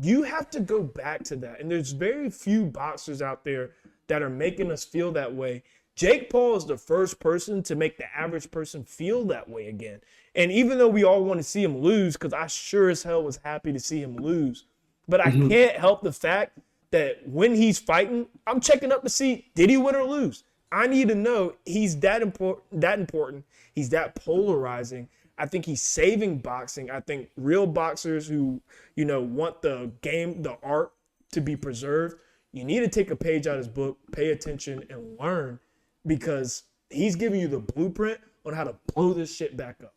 [SPEAKER 1] You have to go back to that. And there's very few boxers out there that are making us feel that way. Jake Paul is the first person to make the average person feel that way again. And even though we all want to see him lose, because I sure as hell was happy to see him lose, but I can't help the fact that when he's fighting, I'm checking up to see, did he win or lose? I need to know he's that important. He's that polarizing. I think he's saving boxing. I think real boxers who, want the game, the art to be preserved, you need to take a page out of his book, pay attention, and learn, because he's giving you the blueprint on how to blow this shit back up.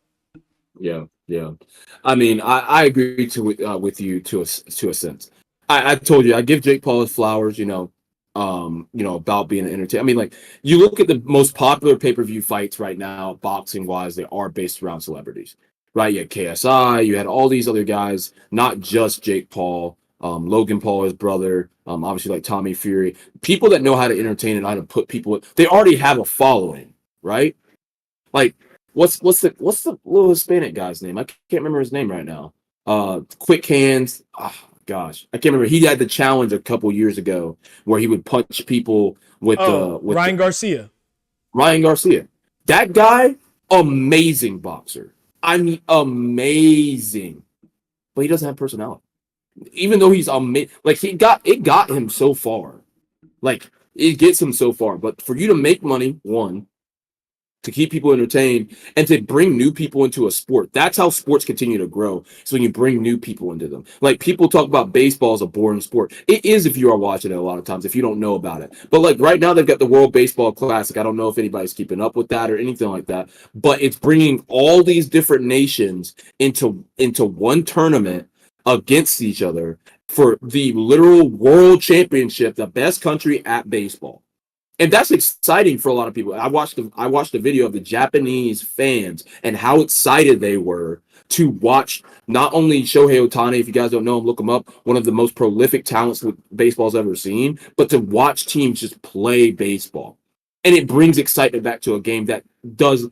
[SPEAKER 2] Yeah. I mean, I agree with you to a sense. I told you I give Jake Paul his flowers. About being an entertainer. I mean, like, you look at the most popular pay-per-view fights right now, boxing wise, they are based around celebrities, right? You had KSI, you had all these other guys, not just Jake Paul. Logan Paul, his brother, obviously like Tommy Fury, people that know how to entertain and how to put people. They already have a following, right? Like, what's the little Hispanic guy's name? I can't remember his name right now. Quick Hands. Oh, gosh, I can't remember. He had the challenge a couple years ago where he would punch people with
[SPEAKER 1] Ryan Garcia.
[SPEAKER 2] Ryan Garcia. That guy, amazing boxer. I mean, amazing, but he doesn't have personality. Even though he's amazing, like it got him so far. Like it gets him so far. But for you to make money, one, to keep people entertained, and to bring new people into a sport. That's how sports continue to grow. So when you bring new people into them, like people talk about baseball as a boring sport. It is if you are watching it a lot of times, if you don't know about it. But like right now, they've got the World Baseball Classic. I don't know if anybody's keeping up with that or anything like that. But it's bringing all these different nations into one tournament against each other for the literal world championship, the best country at baseball. And that's exciting for a lot of people. I watched a video of the Japanese fans and how excited they were to watch not only Shohei Ohtani, if you guys don't know him, look him up, one of the most prolific talents that baseball's ever seen, but to watch teams just play baseball. And it brings excitement back to a game that does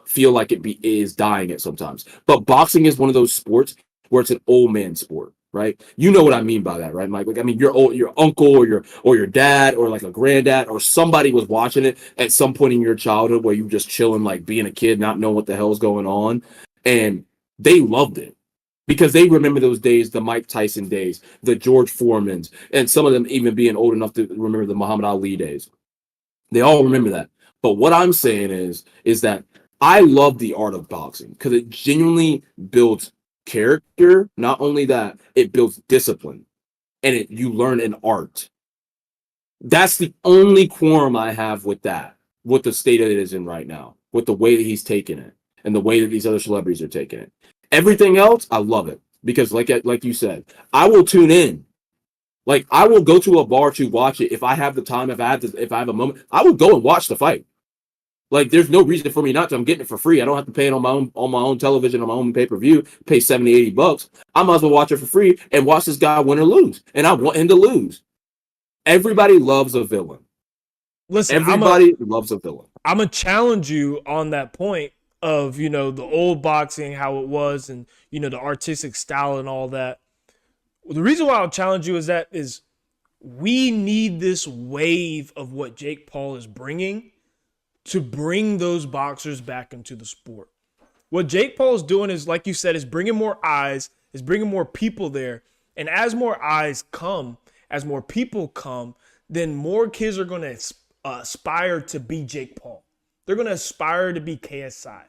[SPEAKER 2] feel like is dying at sometimes. But boxing is one of those sports where it's an old man sport, right? You know what I mean by that, right, Mike? Like, I mean, your uncle or your dad or like a granddad or somebody was watching it at some point in your childhood where you were just chilling, like being a kid, not knowing what the hell's going on, and they loved it because they remember those days, the Mike Tyson days, the George Foreman's, and some of them even being old enough to remember the Muhammad Ali days. They all remember that. But what I'm saying is that I love the art of boxing because it genuinely builds character. Not only that, it builds discipline, and you learn an art. That's the only quorum I have with that, with the state it is in right now, with the way that he's taking it and the way that these other celebrities are taking it. Everything else, I love it because, like you said, I will tune in. Like, I will go to a bar to watch it if I have the time, if I have a moment. I will go and watch the fight. Like, there's no reason for me not to. I'm getting it for free. I don't have to pay it on my own television, on my own pay-per-view, pay $70, $80. I might as well watch it for free and watch this guy win or lose. And I want him to lose. Everybody loves a villain.
[SPEAKER 1] Listen,
[SPEAKER 2] everybody loves a villain.
[SPEAKER 1] I'm going to challenge you on that point of, the old boxing, how it was, and, the artistic style and all that. The reason why I'll challenge you is we need this wave of what Jake Paul is bringing to bring those boxers back into the sport. What Jake Paul is doing is, like you said, is bringing more eyes, is bringing more people there. And as more eyes come, as more people come, then more kids are going to aspire to be Jake Paul. They're going to aspire to be KSI.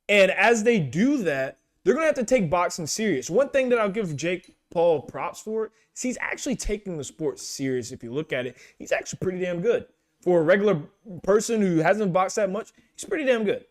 [SPEAKER 1] And as they do that, they're going to have to take boxing serious. One thing that I'll give Jake Paul props for is he's actually taking the sport serious. If you look at it, he's actually pretty damn good. For a regular person who hasn't boxed that much, he's pretty damn good.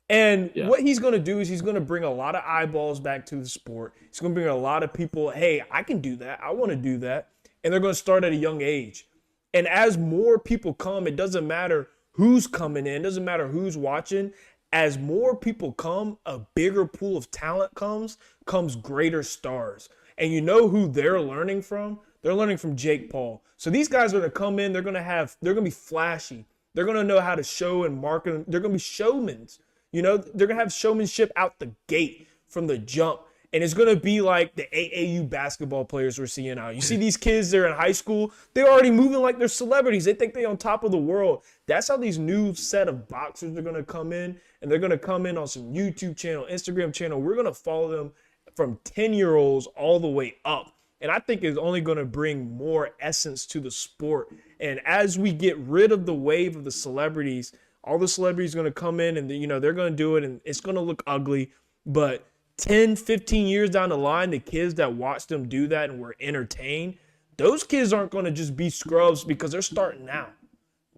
[SPEAKER 1] And what he's going to do is he's going to bring a lot of eyeballs back to the sport. He's going to bring a lot of people, hey, I can do that. I want to do that. And they're going to start at a young age. And as more people come, it doesn't matter who's coming in. It doesn't matter who's watching. As more people come, a bigger pool of talent comes greater stars. And you know who they're learning from? They're learning from Jake Paul. So these guys are going to come in. They're going to be flashy. They're going to know how to show and market. They're going to be showmen. They're going to have showmanship out the gate from the jump. And it's going to be like the AAU basketball players we're seeing now. You see these kids, they're in high school. They're already moving like they're celebrities. They think they're on top of the world. That's how these new set of boxers are going to come in. And they're going to come in on some YouTube channel, Instagram channel. We're going to follow them from 10-year-olds all the way up. And I think it's only going to bring more essence to the sport. And as we get rid of the wave of the celebrities, all the celebrities are going to come in and, they're going to do it and it's going to look ugly. But 10, 15 years down the line, the kids that watch them do that and were entertained, those kids aren't going to just be scrubs because they're starting now.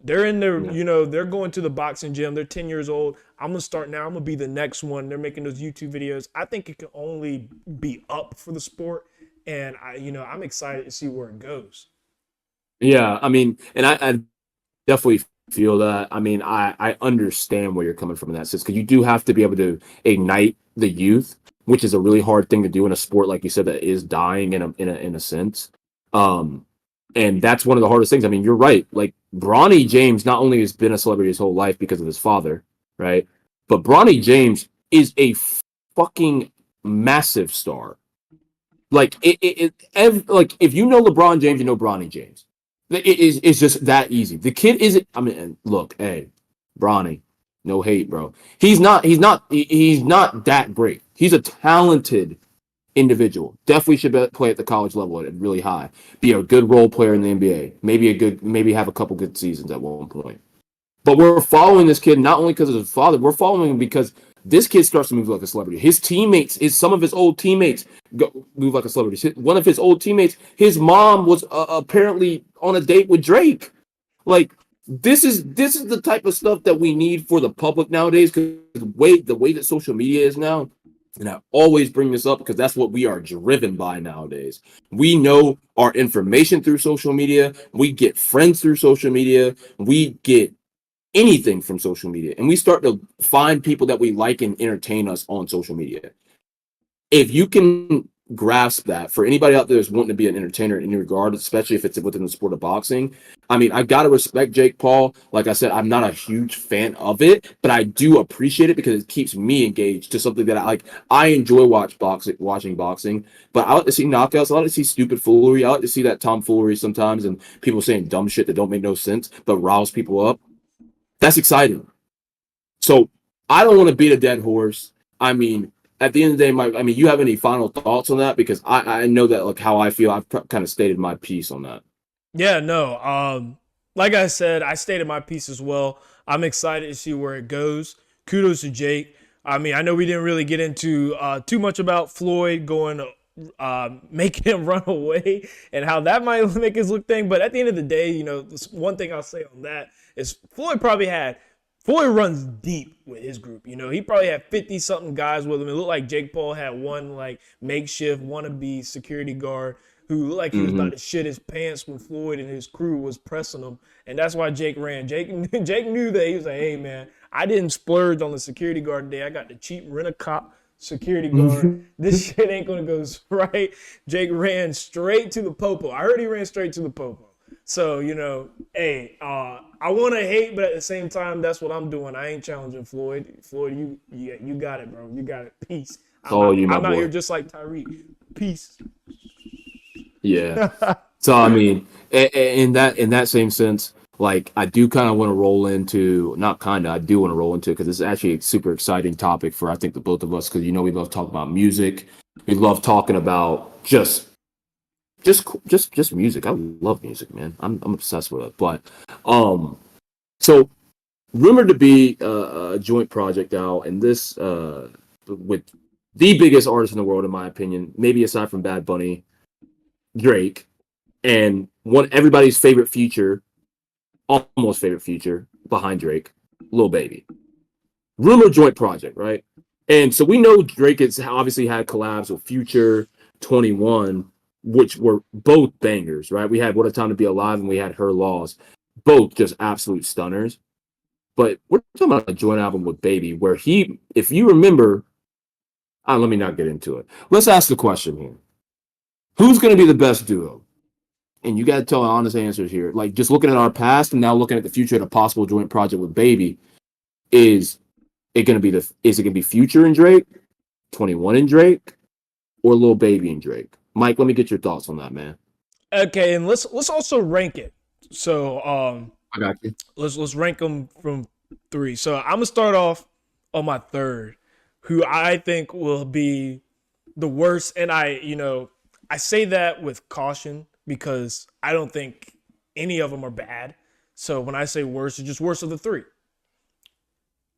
[SPEAKER 1] They're in their, they're going to the boxing gym. They're 10 years old. I'm going to start now. I'm going to be the next one. They're making those YouTube videos. I think it can only be up for the sport. And I'm excited to see where it goes.
[SPEAKER 2] Yeah, I mean, and I definitely feel that. I mean, I understand where you're coming from in that sense because you do have to be able to ignite the youth, which is a really hard thing to do in a sport, like you said, that is dying in a sense. And that's one of the hardest things. I mean, you're right. Like, Bronny James not only has been a celebrity his whole life because of his father, right? But Bronny James is a fucking massive star. Like, like if you know LeBron James, you know Bronny James. It's just that easy. The kid isn't. I mean, look, hey, Bronny, no hate, bro. He's not that great. He's a talented individual. Definitely should play at the college level at really high. Be a good role player in the NBA. Maybe have a couple good seasons at one point. But we're following this kid not only because of his father, we're following him because this kid starts to move like a celebrity. His teammates, some of his old teammates move like a celebrity. One of his old teammates, his mom was apparently on a date with Drake. Like this is the type of stuff that we need for the public nowadays. Because the way that social media is now, and I always bring this up because that's what we are driven by nowadays. We know our information through social media. We get friends through social media. We get anything from social media, and we start to find people that we like and entertain us on social media. If you can grasp that, for anybody out there that's wanting to be an entertainer in any regard, especially if it's within the sport of boxing, I mean, I gotta respect Jake Paul. Like I said, I'm not a huge fan of it, but I do appreciate it because it keeps me engaged to something that I like. I enjoy watching boxing, but I like to see knockouts. I like to see stupid foolery. I like to see that tomfoolery sometimes, and people saying dumb shit that don't make no sense but riles people up. That's exciting. So I don't want to beat a dead horse. I mean, at the end of the day, you have any final thoughts on that? Because I know that like how I feel. I've kind of stated my piece on that.
[SPEAKER 1] Yeah, no. Like I said, I stated my piece as well. I'm excited to see where it goes. Kudos to Jake. I mean, I know we didn't really get into too much about Floyd going, making him run away and how that might make his look thing. But at the end of the day, one thing I'll say on that is Floyd runs deep with his group. He probably had 50 something guys with him. It looked like Jake Paul had one like makeshift wannabe security guard who looked like he was about to shit his pants when Floyd and his crew was pressing him. And that's why Jake ran. Jake knew that. He was like, hey, man, I didn't splurge on the security guard today. I got the cheap rent-a-cop security guard. This shit ain't going to go right. Jake ran straight to the popo. I heard he ran straight to the popo. So, hey, I want to hate, but at the same time, that's what I'm doing. I ain't challenging Floyd. Floyd, you got it, bro. You got it. Peace. I'm out here just like Tyreek. Peace.
[SPEAKER 2] Yeah. So I mean, in that same sense, like I do kind of want to roll into, not kind of, I do want to roll into, because it's actually a super exciting topic for I think the both of us, because we love talking about music, we love talking about just music. I love music, man. I'm obsessed with it. But so rumored to be a joint project out, and this with the biggest artist in the world, in my opinion, maybe aside from Bad Bunny, Drake, and everybody's favorite feature, almost favorite feature behind Drake, Lil Baby. Rumor joint project, right? And so we know Drake has obviously had collabs with Future, 21, which were both bangers, right? We had What a Time to Be Alive and we had Her Laws, both just absolute stunners. But we're talking about a joint album with Baby, where if you remember, let me not get into it. Let's ask the question here. Who's going to be the best duo? And you got to tell honest answers here. Like, just looking at our past and now looking at the future at a possible joint project with Baby, is it going to be Future and Drake, 21 and Drake, or Lil Baby and Drake? Mike, let me get your thoughts on that, man.
[SPEAKER 1] Okay, and let's also rank it. So
[SPEAKER 2] I got you.
[SPEAKER 1] Let's rank them from 3. So I'm gonna start off on my third, who I think will be the worst, and I say that with caution because I don't think any of them are bad. So when I say worst, it's just worst of the 3.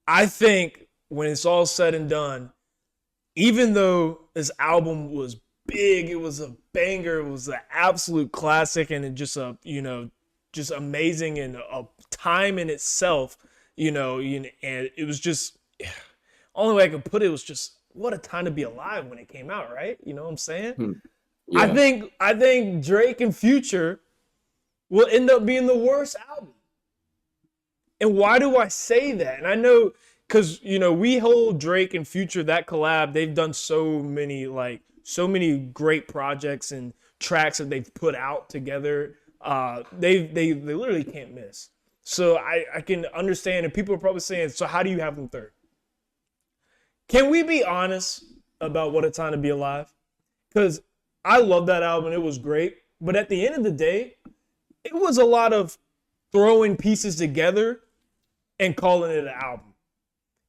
[SPEAKER 1] I think when it's all said and done, even though this album was big, it was a banger, it was an absolute classic, and it just just amazing and a time in itself, and it was just, only way I could put it was just what a time to be alive when it came out, right? You know what I'm saying? Yeah. I think Drake and Future will end up being the worst album. And why do I say that? And I know because we hold Drake and Future, that collab, they've done so many great projects and tracks that they've put out together. They literally can't miss. So I can understand, and people are probably saying, so how do you have them third? Can we be honest about What a Time to Be Alive? Because I love that album. It was great. But at the end of the day, it was a lot of throwing pieces together and calling it an album.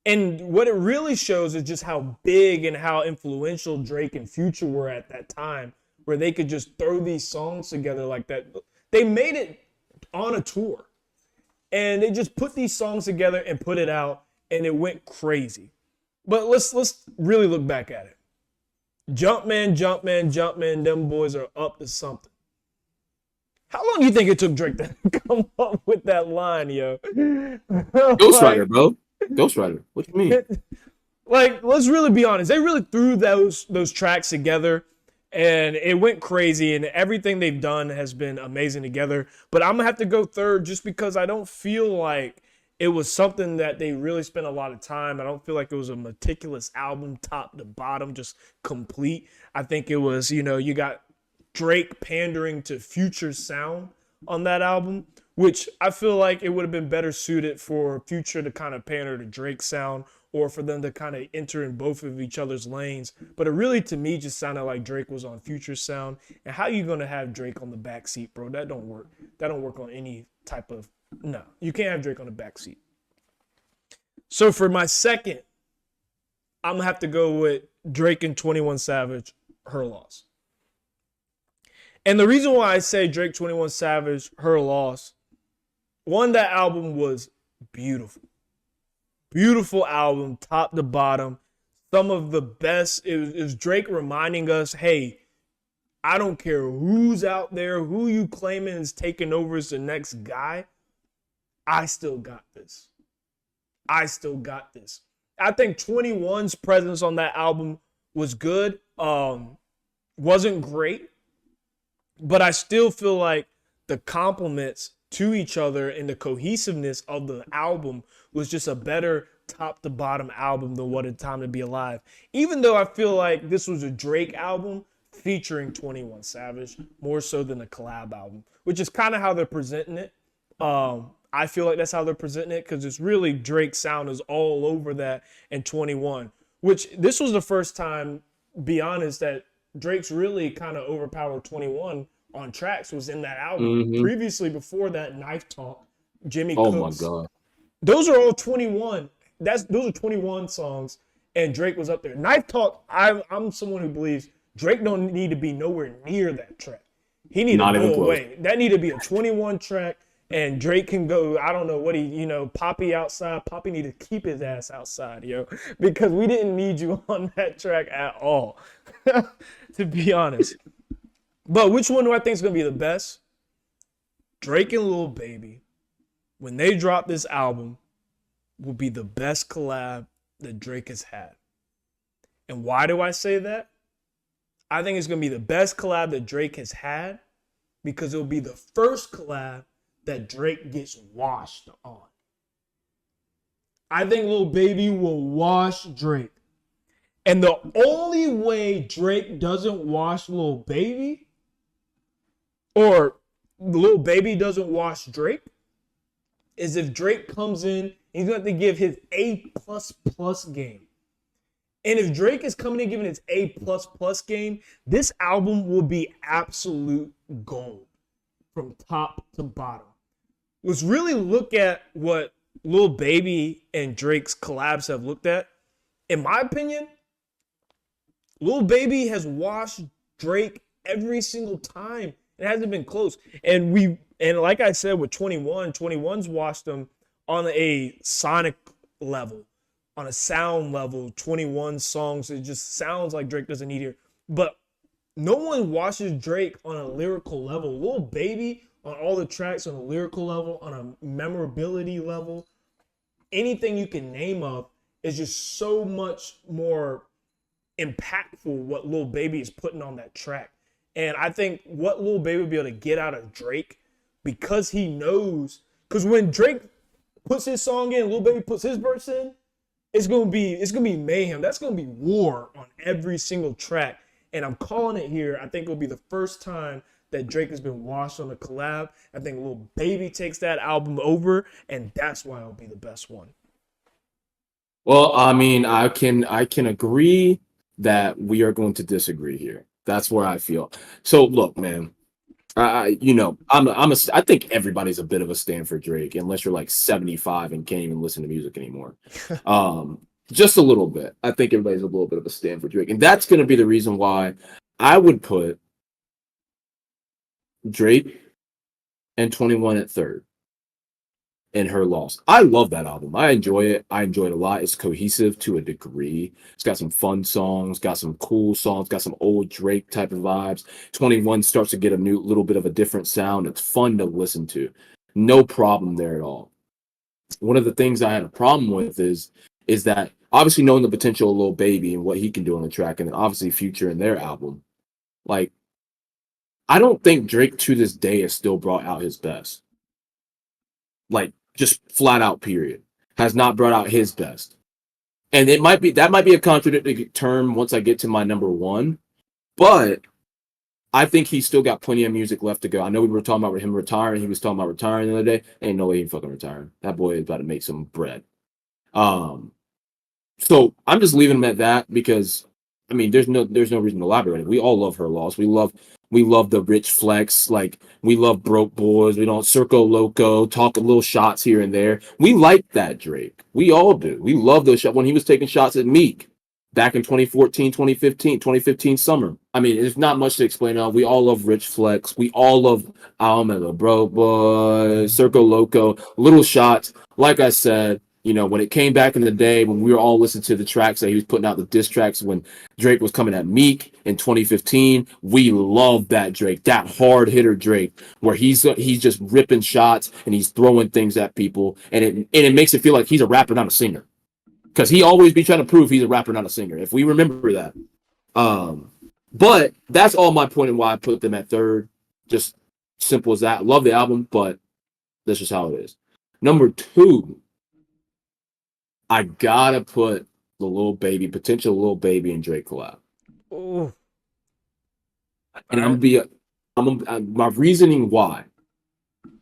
[SPEAKER 1] And what it really shows is just how big and how influential Drake and Future were at that time, where they could just throw these songs together like that. They made it on a tour. and they just put these songs together and put it out, and it went crazy. But let's really look back at it. Jumpman, Jumpman, Jumpman, them boys are up to something. How long do you think it took Drake to come up with that line, yo?
[SPEAKER 2] Ghostwriter, bro. Ghostwriter. What do you mean?
[SPEAKER 1] Like, let's really be honest. They really threw those tracks together, and it went crazy, and everything they've done has been amazing together. But I'm going to have to go third just because I don't feel like it was something that they really spent a lot of time. I don't feel like it was a meticulous album, top to bottom, just complete. I think it was, you got Drake pandering to Future's sound on that album, which I feel like it would have been better suited for Future to kind of pander to Drake's sound, or for them to kind of enter in both of each other's lanes. But it really, to me, just sounded like Drake was on Future's sound. And how you going to have Drake on the backseat, bro? That don't work. That don't work on any type of... No, you can't have Drake on the backseat. So for my second, I'm going to have to go with Drake and 21 Savage, Her Loss. And the reason why I say Drake, 21 Savage, Her Loss, one, that album was beautiful. Beautiful album, top to bottom. Some of the best. It was Drake reminding us, hey, I don't care who's out there, who you claiming is taking over as the next guy. I still got this. I still got this. I think 21's presence on that album was good. Wasn't great. But I still feel like the compliments to each other and the cohesiveness of the album was just a better top to bottom album than What a Time to Be Alive. Even though I feel like this was a Drake album featuring 21 Savage more so than a collab album, which is kind of how they're presenting it. I feel like that's how they're presenting it because it's really Drake's sound is all over that and 21, which this was the first time, be honest, that Drake's really kind of overpowered 21 on tracks was in that album.
[SPEAKER 2] Mm-hmm.
[SPEAKER 1] Previously, before that, Knife Talk, Jimmy
[SPEAKER 2] Oh
[SPEAKER 1] Cooks.
[SPEAKER 2] my God.
[SPEAKER 1] Those are all 21. Those are 21 songs, and Drake was up there. Knife Talk, I'm someone who believes Drake don't need to be nowhere near that track. He need to go away. That need to be a 21 track, and Drake can go, I don't know what Poppy outside. Poppy need to keep his ass outside, yo, because we didn't need you on that track at all, to be honest. But which one do I think is going to be the best? Drake and Lil Baby, when they drop this album, will be the best collab that Drake has had. And why do I say that? I think it's going to be the best collab that Drake has had because it will be the first collab that Drake gets washed on. I think Lil Baby will wash Drake. And the only way Drake doesn't wash Lil Baby, or Lil Baby doesn't wash Drake, is if Drake comes in, he's going to have to give his A++ game. And if Drake is coming in giving his A++ game, this album will be absolute gold from top to bottom. Let's really look at what Lil Baby and Drake's collabs have looked at. In my opinion, Lil Baby has washed Drake every single time. It hasn't been close. And like I said with 21's washed them on a sonic level, on a sound level. 21 songs, it just sounds like Drake doesn't need here. But no one washes Drake on a lyrical level. Lil Baby on all the tracks on a lyrical level, on a memorability level, anything you can name of is just so much more impactful what Lil Baby is putting on that track. And I think what Lil Baby will be able to get out of Drake, because he knows, because when Drake puts his song in, Lil Baby puts his verse in, it's gonna be mayhem. That's gonna be war on every single track. And I'm calling it here. I think it'll be the first time that Drake has been washed on a collab. I think Lil Baby takes that album over, and that's why it'll be the best one.
[SPEAKER 2] Well, I mean, I can agree that we are going to disagree here. That's where I feel. So look, man, I think everybody's a bit of a stand for Drake, unless you're like 75 and can't even listen to music anymore. Just a little bit. I think everybody's a little bit of a stand for Drake, and that's going to be the reason why I would put Drake and 21 at third. and Her Loss. I love that album. I enjoy it. I enjoy it a lot. It's cohesive to a degree. It's got some fun songs, got some cool songs, got some old Drake type of vibes. 21 starts to get a new little bit of a different sound. It's fun to listen to. No problem there at all. One of the things I had a problem with is that obviously knowing the potential of Lil Baby and what he can do on the track, and then obviously Future in their album, like I don't think Drake to this day has still brought out his best. Like just flat out period. Has not brought out his best. And it might be that might be a contradictory term once I get to my number one, but I think he's still got plenty of music left to go. I know we were talking about him retiring. He was talking about retiring the other day. Ain't no way he fucking retiring. That boy is about to make some bread. So I'm just leaving him at that because I mean there's no reason to elaborate on it. We all love Her Loss. We love the rich flex, like we love broke boys. We don't circo loco, talk a little shots here and there. We like that Drake. We all do. We love those shots when he was taking shots at Meek back in 2014, 2015 summer. I mean, there's not much to explain on. We all love rich flex. We all love the broke boy, circo loco, little shots. Like I said, you know, when it came back in the day when we were all listening to the tracks that he was putting out, the diss tracks when Drake was coming at Meek in 2015, we love that Drake, that hard hitter Drake, where he's just ripping shots and he's throwing things at people, and it makes it feel like he's a rapper, not a singer, because he always be trying to prove he's a rapper, not a singer. If we remember that, but that's all my point and why I put them at third. Just simple as that. Love the album, but that's just how it is. Number two. I gotta put the Lil Baby, potential Lil Baby and Drake collab.
[SPEAKER 1] Oh.
[SPEAKER 2] And my reasoning why.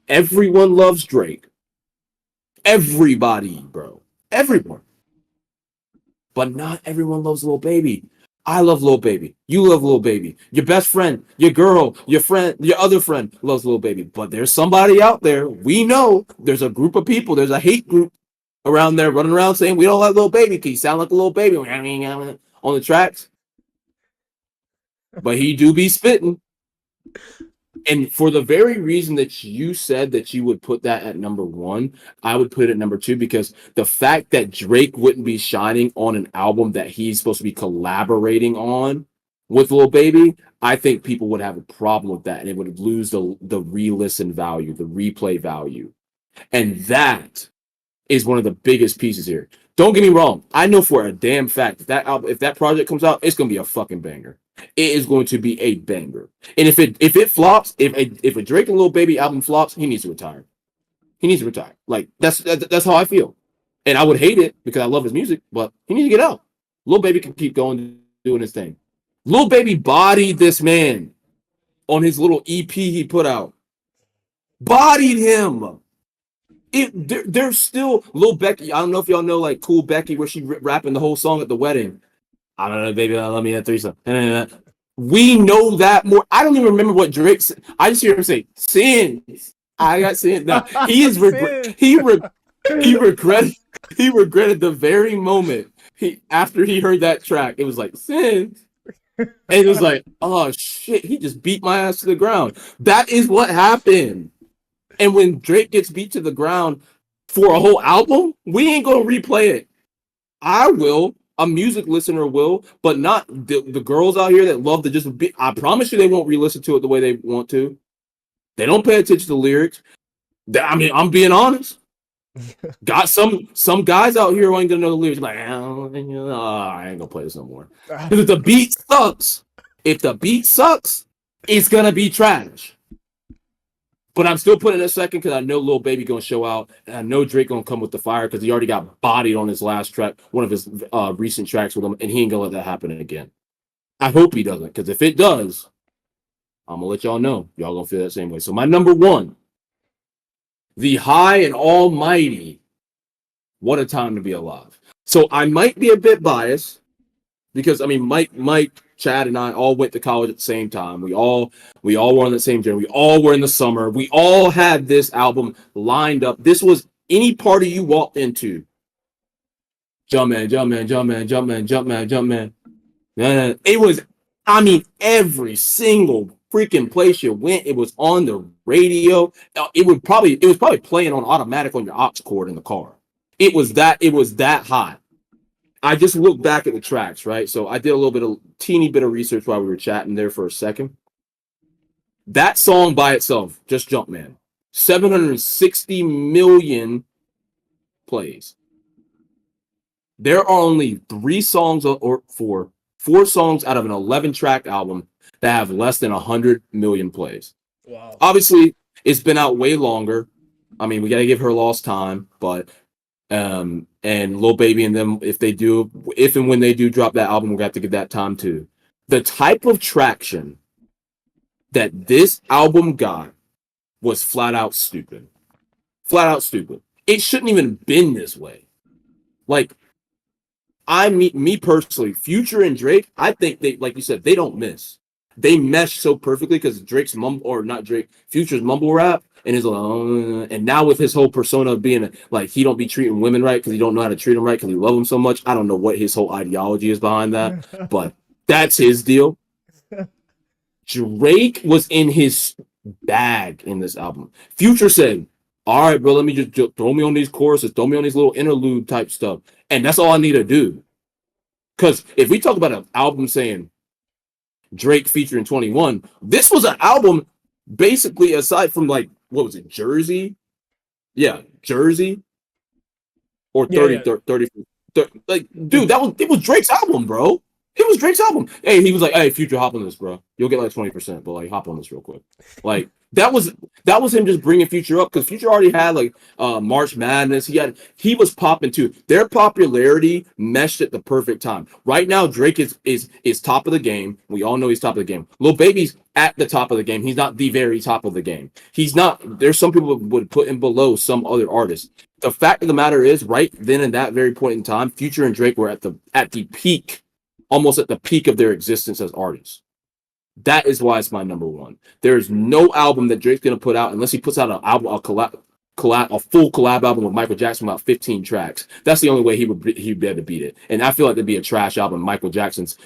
[SPEAKER 2] Everyone loves Drake. Everybody, bro. Everyone. But not everyone loves Lil Baby. I love Lil Baby. You love Lil Baby. Your best friend, your girl, your friend, your other friend loves Lil Baby. But there's somebody out there. We know there's a group of people. There's a hate group around there running around saying we don't like Lil Baby because he sound like a Lil Baby on the tracks. But he do be spitting. And for the very reason that you said that you would put that at number one, I would put it at number two, because the fact that Drake wouldn't be shining on an album that he's supposed to be collaborating on with Lil Baby, I think people would have a problem with that, and it would lose the re-listen value, the replay value. And that is one of the biggest pieces here. Don't get me wrong. I know for a damn fact if that project comes out, it's gonna be a fucking banger. It is going to be a banger. And if it flops, if a Drake and Lil Baby album flops, he needs to retire. He needs to retire. Like that's how I feel. And I would hate it because I love his music, but he needs to get out. Lil Baby can keep going doing his thing. Lil Baby bodied this man on his little EP he put out. Bodied him. There's still Lil Becky. I don't know if y'all know like Cool Becky, where she rapping the whole song at the wedding. I don't know, baby, love me at threesome. We know that more. I don't even remember what Drake said. I just hear him say sins. I got sins. Now, he regretted the very moment after he heard that track. It was like sins. And it was like, oh shit, he just beat my ass to the ground. That is what happened. And when Drake gets beat to the ground for a whole album, we ain't gonna replay it. I will. A music listener will, but not the girls out here that love to just be. I promise you, they won't re-listen to it the way they want to. They don't pay attention to the lyrics. I mean, I'm being honest. Got some guys out here who ain't gonna know the lyrics. Like, I ain't gonna play this no more. If the beat sucks, it's gonna be trash. But I'm still putting it a second because I know Lil Baby gonna show out, and I know Drake gonna come with the fire because he already got bodied on his last track, one of his recent tracks with him, and he ain't gonna let that happen again. I hope he doesn't, because if it does, I'm gonna let y'all know. Y'all gonna feel that same way. So my number one, the high and almighty, What a Time to Be Alive. So I might be a bit biased because I mean Mike, Chad, and I all went to college at the same time. We all were on the same journey. We all were in the summer. We all had this album lined up. This was any party you walked into. Jumpman, Jumpman, Jumpman, Jumpman, Jumpman, Jumpman. It was, I mean, every single freaking place you went. It was on the radio. It was probably playing on automatic on your aux cord in the car. It was that hot. I just looked back at the tracks, right? So I did a little bit of teeny bit of research while we were chatting there for a second. That song by itself, just Jumpman, 760 million plays. There are only 3 songs or 4 songs out of an 11-track album that have less than 100 million plays.
[SPEAKER 1] Wow.
[SPEAKER 2] Obviously, it's been out way longer. I mean, we got to give her lost time, but and Lil Baby and them, if and when they do drop that album, we're gonna have to give that time too. The type of traction that this album got was flat out stupid. Flat out stupid. It shouldn't even been this way. Like, me personally, Future and Drake, I think they, like you said, they don't miss. They mesh so perfectly because Future's mumble rap and his and now with his whole persona of being like he don't be treating women right because he don't know how to treat them right because he love them so much. I don't know what his whole ideology is behind that, but that's his deal. Drake was in his bag in this album. Future said, all right, bro, let me just throw me on these choruses, throw me on these little interlude type stuff. And that's all I need to do. Because if we talk about an album saying Drake featuring 21, this was an album basically aside from like, what was it, Jersey? Yeah, Jersey. Or 30, yeah. 30, like, dude, it was Drake's album, bro. It was Drake's album. Hey, he was like, hey, Future, hop on this, bro. You'll get like 20%, but like, hop on this real quick. Like, that was him just bringing Future up because Future already had like March Madness. He was popping too. Their popularity meshed at the perfect time. Right now, Drake is top of the game. We all know he's top of the game. Lil Baby's at the top of the game. He's not the very top of the game. He's not. There's some people would put him below some other artists. The fact of the matter is, right then in that very point in time, Future and Drake were at the peak. Almost at the peak of their existence as artists. That is why it's my number one. There is no album that Drake's gonna put out unless he puts out a full collab album with Michael Jackson about 15 tracks. That's the only way he'd be able to beat it. And I feel like it'd be a trash album. Michael Jackson's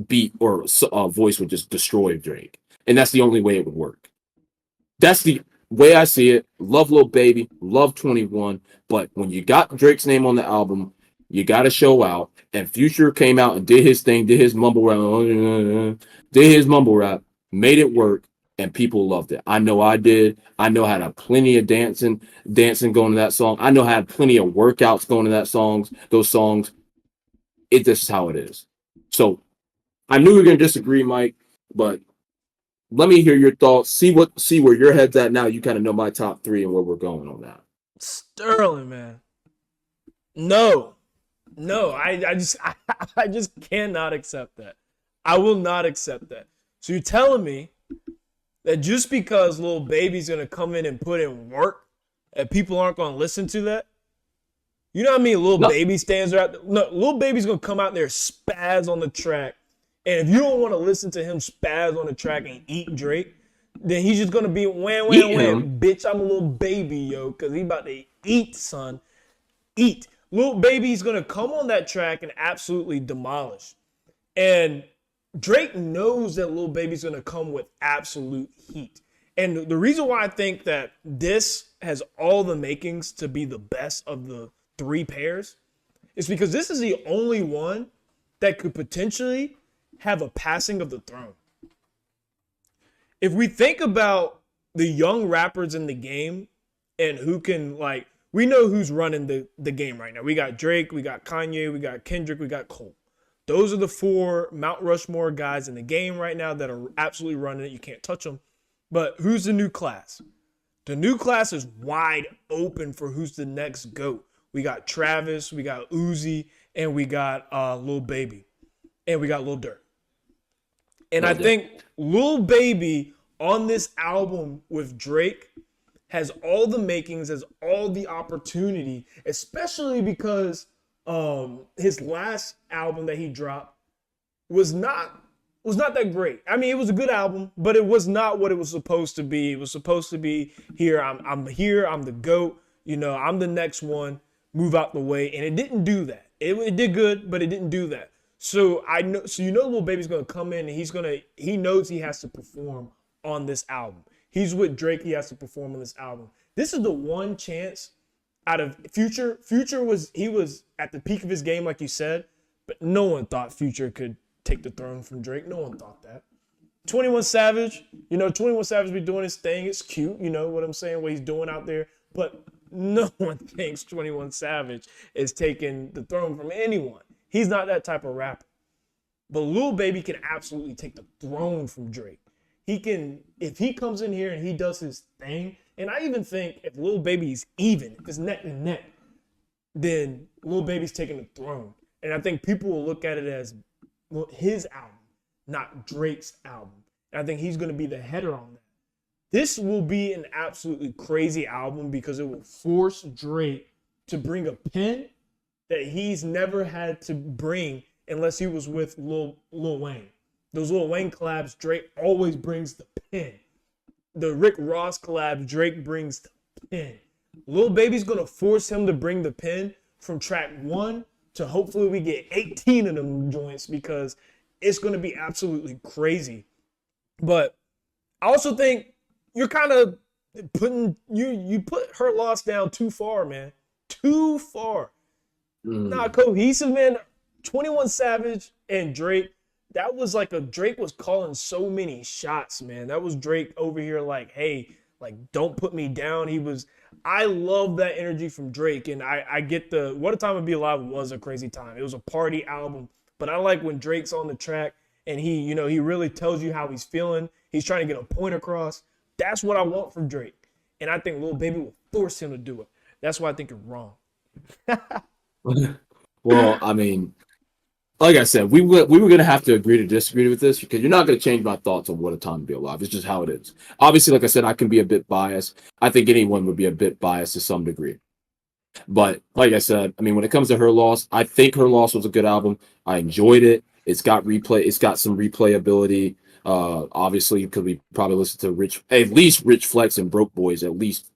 [SPEAKER 2] beat or voice would just destroy Drake, and that's the only way it would work. That's the way I see it. Love Lil Baby, love 21, but when you got Drake's name on the album, you got to show out. And Future came out and did his thing, did his mumble rap, made it work, and people loved it. I know I did. I know I had plenty of dancing going to that song. I know I had plenty of workouts going to those songs. It's just how it is. So I knew we were going to disagree, Mike, but let me hear your thoughts. See where your head's at now. You kind of know my top 3 and where we're going on that.
[SPEAKER 1] Sterling, man. No, I just cannot accept that. I will not accept that. So you're telling me that just because Lil Baby's gonna come in and put in work, that people aren't gonna listen to that? You know what I mean? Lil Baby stands out. No, Lil Baby's gonna come out there, spaz on the track, and if you don't want to listen to him spaz on the track and eat Drake, then he's just gonna be wham, bitch. I'm a Lil Baby, yo, because he about to eat, son, eat. Lil Baby's going to come on that track and absolutely demolish. And Drake knows that Lil Baby's going to come with absolute heat. And the reason why I think that this has all the makings to be the best of the 3 pairs is because this is the only one that could potentially have a passing of the throne. If we think about the young rappers in the game and who can, like, we know who's running the game right now. We got Drake, we got Kanye, we got Kendrick, we got Cole. Those are the 4 Mount Rushmore guys in the game right now that are absolutely running it. You can't touch them. But who's the new class? The new class is wide open for who's the next GOAT. We got Travis, we got Uzi, and we got Lil Baby. And we got Lil Durk. And I think Lil Baby on this album with Drake has all the makings, has all the opportunity, especially because his last album that he dropped was not that great. I mean, it was a good album, but it was not what it was supposed to be. It was supposed to be here. I'm here. I'm the GOAT. You know, I'm the next one. Move out the way, and it didn't do that. It did good, but it didn't do that. So I know. So Lil Baby's gonna come in, and he knows he has to perform on this album. He's with Drake. He has to perform on this album. This is the one chance out of Future. Future was at the peak of his game, like you said, but no one thought Future could take the throne from Drake. No one thought that. 21 Savage, 21 Savage be doing his thing. It's cute, you know what I'm saying, what he's doing out there. But no one thinks 21 Savage is taking the throne from anyone. He's not that type of rapper. But Lil Baby can absolutely take the throne from Drake. He can, if he comes in here and he does his thing, and I even think if Lil Baby's even, if it's neck and neck, then Lil Baby's taking the throne. And I think people will look at it as his album, not Drake's album. And I think he's going to be the header on that. This will be an absolutely crazy album because it will force Drake to bring a pen that he's never had to bring unless he was with Lil Wayne. Those Lil Wayne collabs, Drake always brings the pen. The Rick Ross collabs, Drake brings the pen. Lil Baby's going to force him to bring the pen from track 1 to hopefully we get 18 of them joints because it's going to be absolutely crazy. But I also think you're kind of putting, you put Her Loss down too far, man. Too far. Not cohesive, man. 21 Savage and Drake, that was like Drake was calling so many shots, man. That was Drake over here like, hey, like, don't put me down. I love that energy from Drake. And I get What a Time to Be Alive was a crazy time. It was a party album. But I like when Drake's on the track and he really tells you how he's feeling. He's trying to get a point across. That's what I want from Drake. And I think Lil Baby will force him to do it. That's why I think you're wrong.
[SPEAKER 2] Well, I mean, like I said, we were going to have to agree to disagree with this because you're not going to change my thoughts on What a Time to Be Alive. It's just how it is. Obviously, like I said, I can be a bit biased. I think anyone would be a bit biased to some degree. But like I said, I mean, when it comes to Her Loss, I think Her Loss was a good album. I enjoyed it. It's got some replayability. Obviously, because we probably listened to at least Rich Flex and Broke Boys at least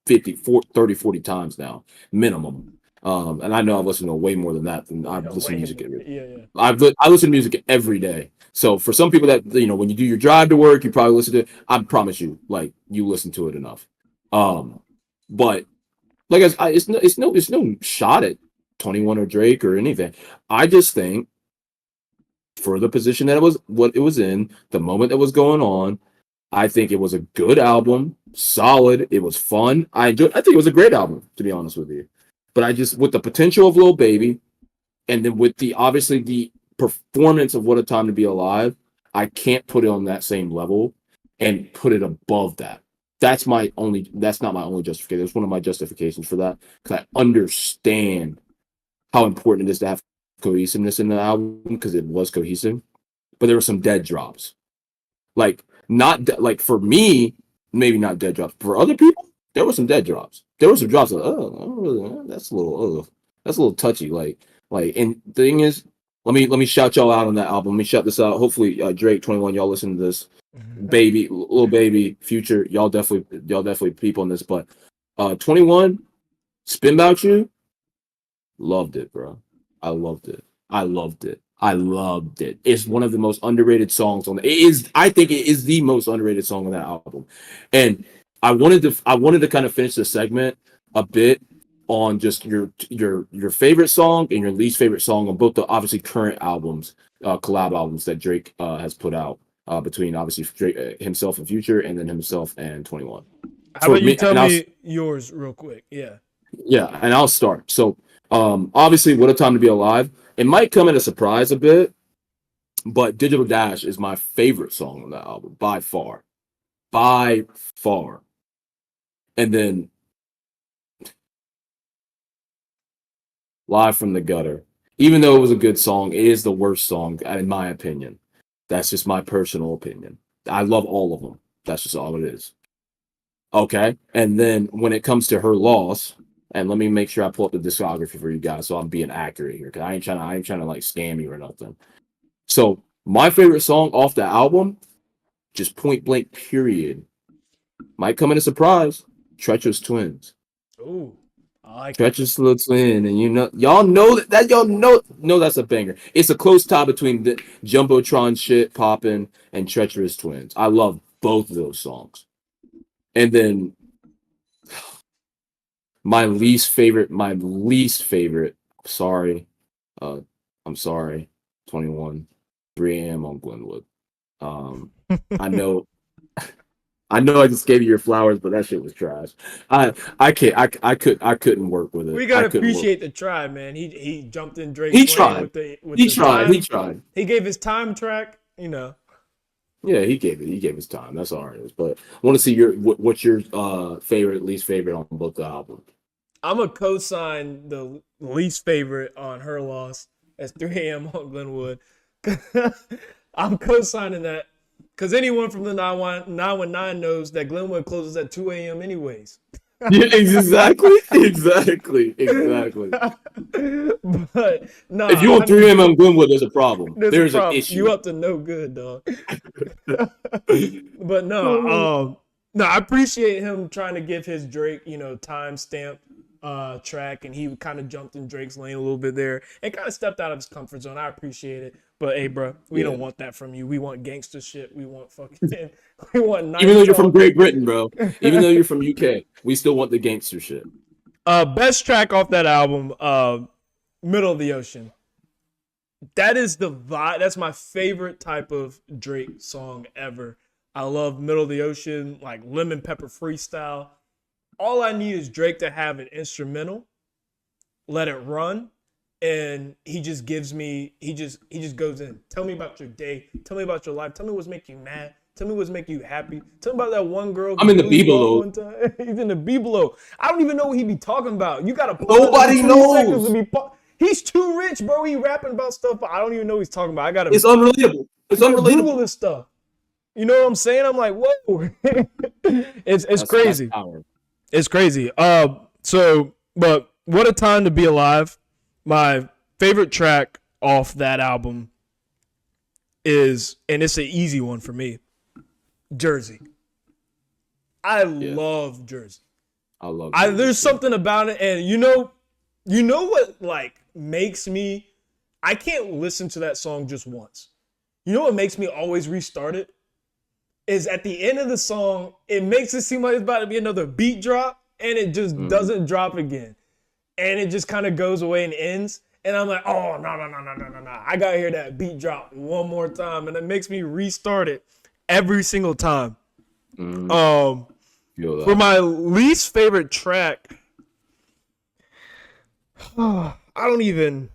[SPEAKER 2] 40 times now, minimum. And I know I've listened to way more than that. And I've listened to music every day. I listen to music every day. So for some people that, when you do your drive to work, you probably listen to it. I promise you, like, you listen to it enough. But like it's no shot at 21 or Drake or anything. I just think for the position that it was in, the moment that was going on, I think it was a good album, solid. It was fun. I think it was a great album, to be honest with you. But I just, with the potential of Lil Baby, and then with the performance of What a Time to Be Alive, I can't put it on that same level and put it above that. That's not my only justification. It's one of my justifications for that, because I understand how important it is to have cohesiveness in the album, because it was cohesive. But there were some dead drops. Like, for me, maybe not dead drops. For other people, there were some dead drops. There were some drops like, that's a little touchy. Like, and the thing is, let me shout y'all out on that album. Let me shout this out. Hopefully, Drake, 21, y'all listen to this. Baby, Lil Baby, Future, y'all definitely people on this. But 21, Spin About You, loved it, bro. I loved it. It's one of the most underrated songs on I think it is the most underrated song on that album. And I wanted to kind of finish the segment a bit on just your favorite song and your least favorite song on both the obviously current albums, collab albums that Drake has put out, between obviously Drake, himself and Future, and then himself and 21.
[SPEAKER 1] How about you tell me yours real quick? Yeah,
[SPEAKER 2] and I'll start. So obviously, What a Time to Be Alive. It might come as a surprise a bit, but Digital Dash is my favorite song on that album by far. And then Live from the Gutter. Even though it was a good song, it is the worst song, in my opinion. That's just my personal opinion. I love all of them. That's just all it is. Okay. And then when it comes to Her Loss, and let me make sure I pull up the discography for you guys so I'm being accurate here, because I ain't trying to like scam you or nothing. So my favorite song off the album, just point blank period, might come in a surprise, Treacherous Twins.
[SPEAKER 1] Ooh, I like
[SPEAKER 2] Treacherous Little Twin, and y'all know that's a banger. It's a close tie between the Jumbotron shit popping and Treacherous Twins. I love both of those songs. And then my least favorite, sorry, I'm sorry, 21, 3 a.m. on Glenwood. I know I just gave you your flowers, but that shit was trash. I couldn't work with it.
[SPEAKER 1] We gotta
[SPEAKER 2] I couldn't work.
[SPEAKER 1] appreciate the try, man. He jumped in Drake's
[SPEAKER 2] He
[SPEAKER 1] lane
[SPEAKER 2] tried.
[SPEAKER 1] with
[SPEAKER 2] He
[SPEAKER 1] the
[SPEAKER 2] tried.
[SPEAKER 1] time.
[SPEAKER 2] He tried.
[SPEAKER 1] He gave his time track, you know.
[SPEAKER 2] Yeah, he gave his time. That's all it is. But I want to see what's your favorite, least favorite on both the albums.
[SPEAKER 1] I'm a co-sign the least favorite on her loss. That's 3 a.m. on Glenwood. I'm co-signing that because anyone from the 919 knows that Glenwood closes at 2 a.m. anyways.
[SPEAKER 2] Yeah, exactly.
[SPEAKER 1] But no,
[SPEAKER 2] if you on 3 a.m. on Glenwood, there's a problem. There's
[SPEAKER 1] a problem.
[SPEAKER 2] an issue.
[SPEAKER 1] You up to no good, dog. But no, I appreciate him trying to give his Drake, timestamp track, and he kind of jumped in Drake's lane a little bit there and kind of stepped out of his comfort zone. I appreciate it. But hey, bro, we don't want that from you. We want gangster shit. We want we want nice
[SPEAKER 2] even though you're from Great Britain, bro. Even though you're from UK, we still want the gangster shit.
[SPEAKER 1] Best track off that album, Middle of the Ocean. That is the vibe. That's my favorite type of Drake song ever. I love Middle of the Ocean, like lemon pepper freestyle. All I need is Drake to have an instrumental, let it run, and he just gives me, he just goes in. Tell me about your day. Tell me about your life. Tell me what's making you mad. Tell me what's making you happy. Tell me about that one girl.
[SPEAKER 2] I'm in the B-below.
[SPEAKER 1] He's in the B-below. I don't even know what he be talking about. You got to
[SPEAKER 2] Nobody knows.
[SPEAKER 1] He's too rich, bro. He rapping about stuff, but I don't even know what he's talking about.
[SPEAKER 2] It's unrelatable. It's unrelatable.
[SPEAKER 1] Google this stuff. You know what I'm saying? I'm like, whoa. It's crazy. It's crazy. But what a time to be alive. My favorite track off that album is, and it's an easy one for me, Jersey. I love Jersey.
[SPEAKER 2] I love Jersey.
[SPEAKER 1] There's something about it, and you know what like makes me, I can't listen to that song just once. You know what makes me always restart it? Is at the end of the song, it makes it seem like it's about to be another beat drop, and it just doesn't drop again. And it just kind of goes away and ends. And I'm like, oh, no. I got to hear that beat drop one more time. And it makes me restart it every single time. For my least favorite track, I don't even...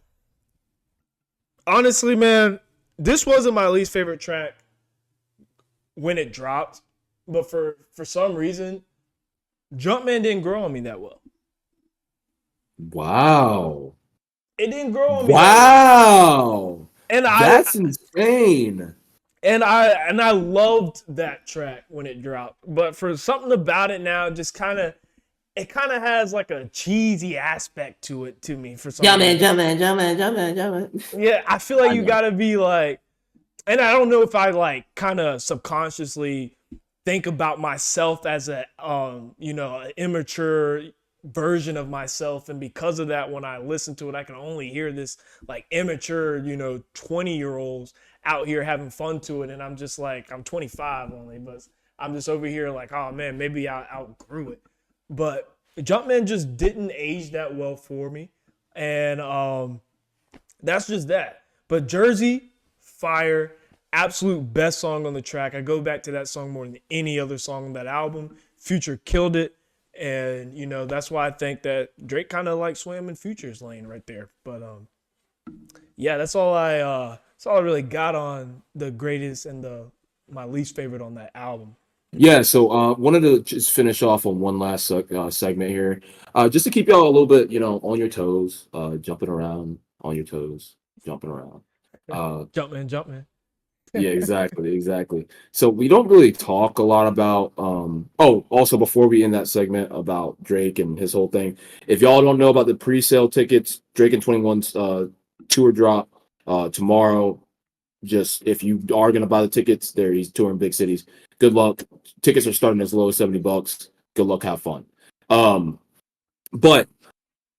[SPEAKER 1] Honestly, man, this wasn't my least favorite track when it dropped. But for some reason, Jumpman didn't grow on me that well.
[SPEAKER 2] Wow.
[SPEAKER 1] It didn't grow on me.
[SPEAKER 2] Wow. That's insane.
[SPEAKER 1] And I loved that track when it dropped. But for something about it now, just it kind of has like a cheesy aspect to it to me for some reason. Jumpin'. Yeah, I feel like you gotta be like, and I don't know if I like kind of subconsciously think about myself as an immature version of myself, and because of that, when I listen to it, I can only hear this like immature 20-year-olds out here having fun to it, and I'm just like, I'm 25 only, but I'm just over here like, oh man, maybe I outgrew it. But Jumpman just didn't age that well for me, and that's just that. But Jersey, fire, absolute best song on the track. I go back to that song more than any other song on that album. Future killed it. And, that's why I think that Drake kind of like swam in Future's lane right there. But, yeah, that's all I really got on the greatest and my least favorite on that album.
[SPEAKER 2] Yeah, so wanted to just finish off on one last segment here. Just to keep y'all a little bit, on your toes, jumping around, on your toes, jumping around.
[SPEAKER 1] Jumpman.
[SPEAKER 2] Yeah, exactly. So we don't really talk a lot about also before we end that segment about Drake and his whole thing, if y'all don't know about the pre-sale tickets, Drake and 21's tour drop tomorrow. Just if you are gonna buy the tickets, he's touring big cities. Good luck. Tickets are starting as low as $70. Good luck, have fun. But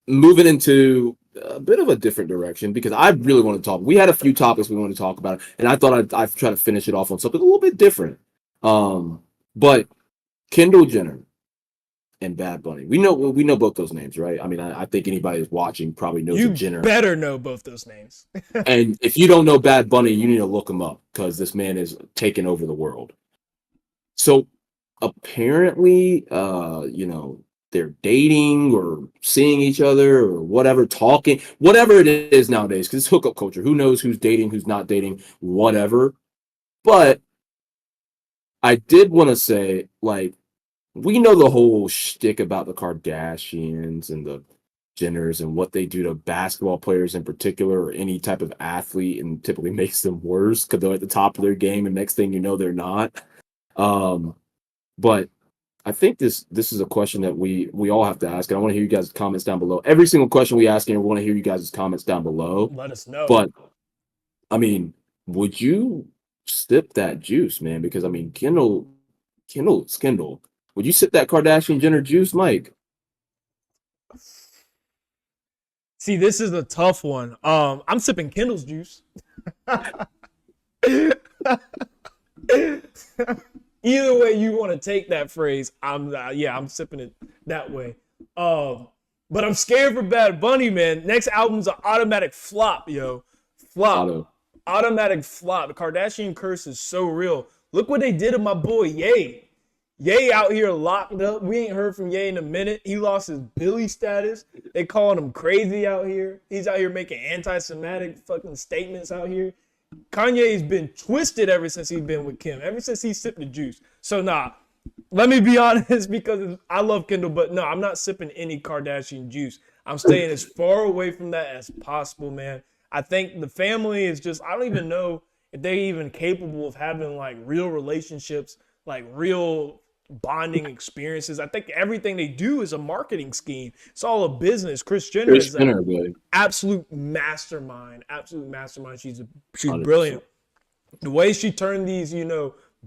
[SPEAKER 2] moving into a bit of a different direction, because I really want to talk. We had a few topics we want to talk about, and I thought I'd try to finish it off on something a little bit different. But Kendall Jenner and Bad Bunny, we know both those names, right? I mean, I think anybody who's watching probably knows a
[SPEAKER 1] You
[SPEAKER 2] Jenner.
[SPEAKER 1] better know both those names.
[SPEAKER 2] And if you don't know Bad Bunny, you need to look him up because this man is taking over the world. So apparently, they're dating or seeing each other or whatever, talking, whatever it is nowadays, because it's hookup culture. Who knows who's dating, who's not dating, whatever. But I did want to say, like, we know the whole shtick about the Kardashians and the Jenners and what they do to basketball players in particular, or any type of athlete, and typically makes them worse because they're at the top of their game, and next thing you know, they're not. But I think this is a question that we all have to ask, and I want to hear you guys' comments down below. Every single question we ask, and we want to hear you guys' comments down below.
[SPEAKER 1] Let us know.
[SPEAKER 2] But I mean, would you sip that juice, man? Because I mean, Kendall. Would you sip that Kardashian Jenner juice, Mike?
[SPEAKER 1] See, this is a tough one. I'm sipping Kendall's juice. Either way you want to take that phrase, I'm sipping it that way. But I'm scared for Bad Bunny, man. Next album's an automatic flop, yo. Automatic flop. The Kardashian curse is so real. Look what they did to my boy Ye. Ye out here locked up. We ain't heard from Ye in a minute. He lost his Billy status. They calling him crazy out here. He's out here making anti-Semitic fucking statements out here. Kanye's been twisted ever since he's been with Kim. Ever since he sipped the juice. So let me be honest, because I love Kendall, but no, I'm not sipping any Kardashian juice. I'm staying as far away from that as possible, man. I think the family is just, I don't even know if they're even capable of having like real relationships, like real bonding experiences. I think everything they do is a marketing scheme. It's all a business. Kris Jenner is an absolute mastermind. She's brilliant. The way she turned these,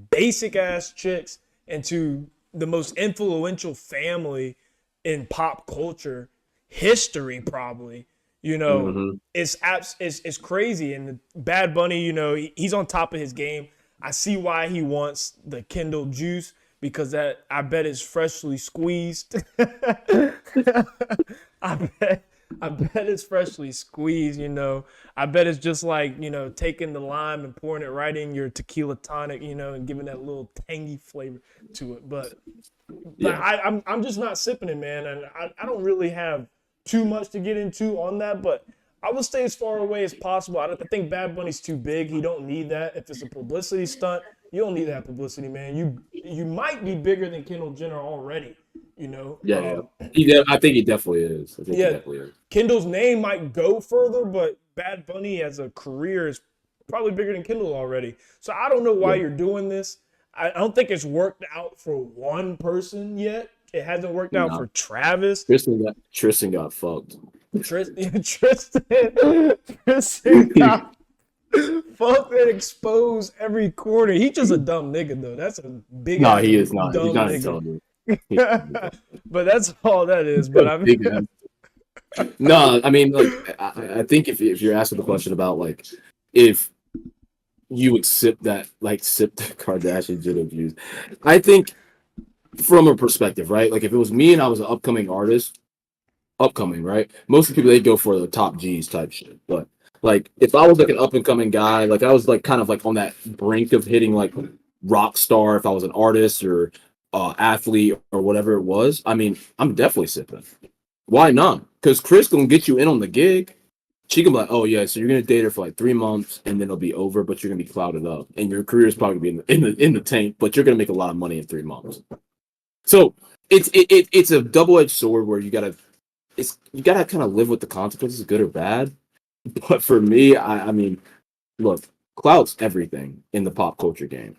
[SPEAKER 1] basic ass chicks into the most influential family in pop culture history, probably. It's crazy. And Bad Bunny, he's on top of his game. I see why he wants the Kendall juice, because that, I bet, is freshly squeezed. I bet it's freshly squeezed, I bet it's just like, taking the lime and pouring it right in your tequila tonic, and giving that little tangy flavor to it. But I'm just not sipping it, man. And I don't really have too much to get into on that, but I would stay as far away as possible. I think Bad Bunny's too big. He don't need that. If it's a publicity stunt, you don't need that publicity, man. You might be bigger than Kendall Jenner already,
[SPEAKER 2] Yeah. I think he definitely is. He definitely is.
[SPEAKER 1] Kendall's name might go further, but Bad Bunny as a career is probably bigger than Kendall already. So I don't know why you're doing this. I don't think it's worked out for one person yet. It hasn't worked out for Travis.
[SPEAKER 2] Tristan got fucked.
[SPEAKER 1] Tristan got fucked and exposed every corner. He's just a dumb nigga, though. That's a big.
[SPEAKER 2] No, he is not.
[SPEAKER 1] Dumb
[SPEAKER 2] He's not
[SPEAKER 1] nigga. But that's all that is. But I mean,
[SPEAKER 2] no, I mean, like, I think if you're asking the question about like if you would sip the Kardashian Jenner juice, I think from a perspective, right? Like if it was me and I was an upcoming artist, right? Most of the people, they go for the top G's type shit. But like if I was like an up and coming guy, like I was like kind of like on that brink of hitting like rock star, if I was an artist or athlete or whatever it was, I mean, I'm definitely sipping. Why not? Because Kris gonna get you in on the gig. She can be like, oh yeah, so you're gonna date her for like 3 months and then it'll be over, but you're gonna be clouded up and your career is probably gonna be in the tank, but you're gonna make a lot of money in 3 months. So it's a double-edged sword where you gotta kind of live with the consequences, good or bad. But for me, I mean, look, clout's everything in the pop culture game.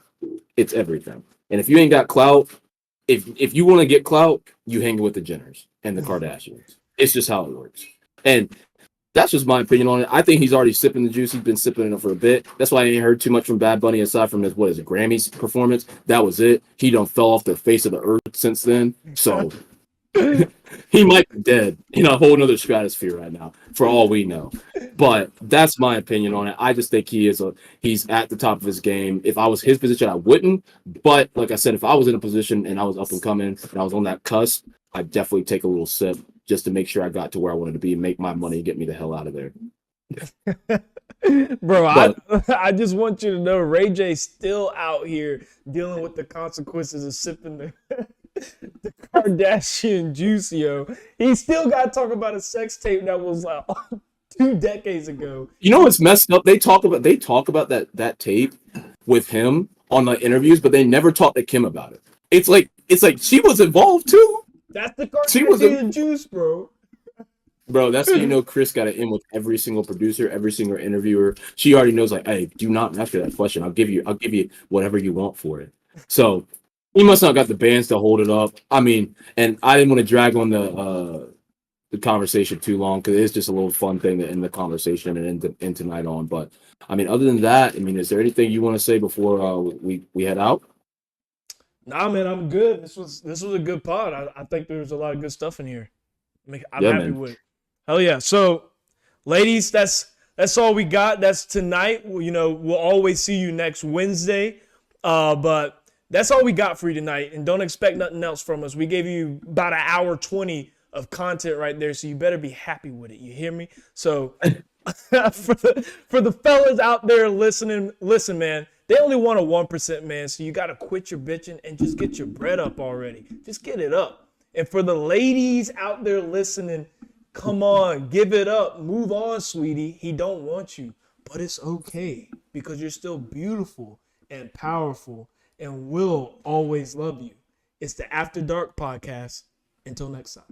[SPEAKER 2] It's everything. And if you ain't got clout, if you want to get clout, you hang with the Jenners and the Kardashians. It's just how it works. And that's just my opinion on it. I think he's already sipping the juice. He's been sipping it for a bit. That's why I ain't heard too much from Bad Bunny aside from his, Grammys performance. That was it. He done fell off the face of the earth since then. So He might be dead in a whole nother stratosphere right now, for all we know. But that's my opinion on it. I just think he's at the top of his game. If I was his position, I wouldn't. But like I said, if I was in a position and I was up and coming and I was on that cusp, I'd definitely take a little sip just to make sure I got to where I wanted to be and make my money and get me the hell out of there.
[SPEAKER 1] Bro,
[SPEAKER 2] But
[SPEAKER 1] I just want you to know Ray J's still out here dealing with the consequences of sipping the Kardashian juice, yo. He still got to talk about a sex tape that was 2 decades ago.
[SPEAKER 2] you know what's messed up? They talk about that tape with him on the interviews, but they never talk to Kim about it. It's like she was involved too.
[SPEAKER 1] That's the
[SPEAKER 2] She was
[SPEAKER 1] Kardashian juice, bro.
[SPEAKER 2] Bro, that's how you know Chris got it in with every single producer, every single interviewer. She already knows, like, hey, do not ask her that question. I'll give you whatever you want for it. So he must not got the bands to hold it up. I mean, and I didn't want to drag on the conversation too long because it's just a little fun thing to end the conversation and end tonight on. But I mean, other than that, I mean, is there anything you want to say before we head out?
[SPEAKER 1] Nah, man, I'm good. This was a good pod. I think there's a lot of good stuff in here. I'm
[SPEAKER 2] Yeah,
[SPEAKER 1] happy
[SPEAKER 2] man.
[SPEAKER 1] with it. Hell yeah. So, ladies, that's all we got. That's tonight. You know, we'll always see you next Wednesday. But that's all we got for you tonight. And don't expect nothing else from us. We gave you about an hour 20 of content right there, so you better be happy with it. You hear me? So for the fellas out there listening, listen, man, they only want a 1%, man. So you gotta quit your bitching and just get your bread up already. Just get it up. And for the ladies out there listening, come on, give it up. Move on, sweetie. He don't want you. But it's okay because you're still beautiful and powerful and will always love you. It's the After Dark podcast. Until next time.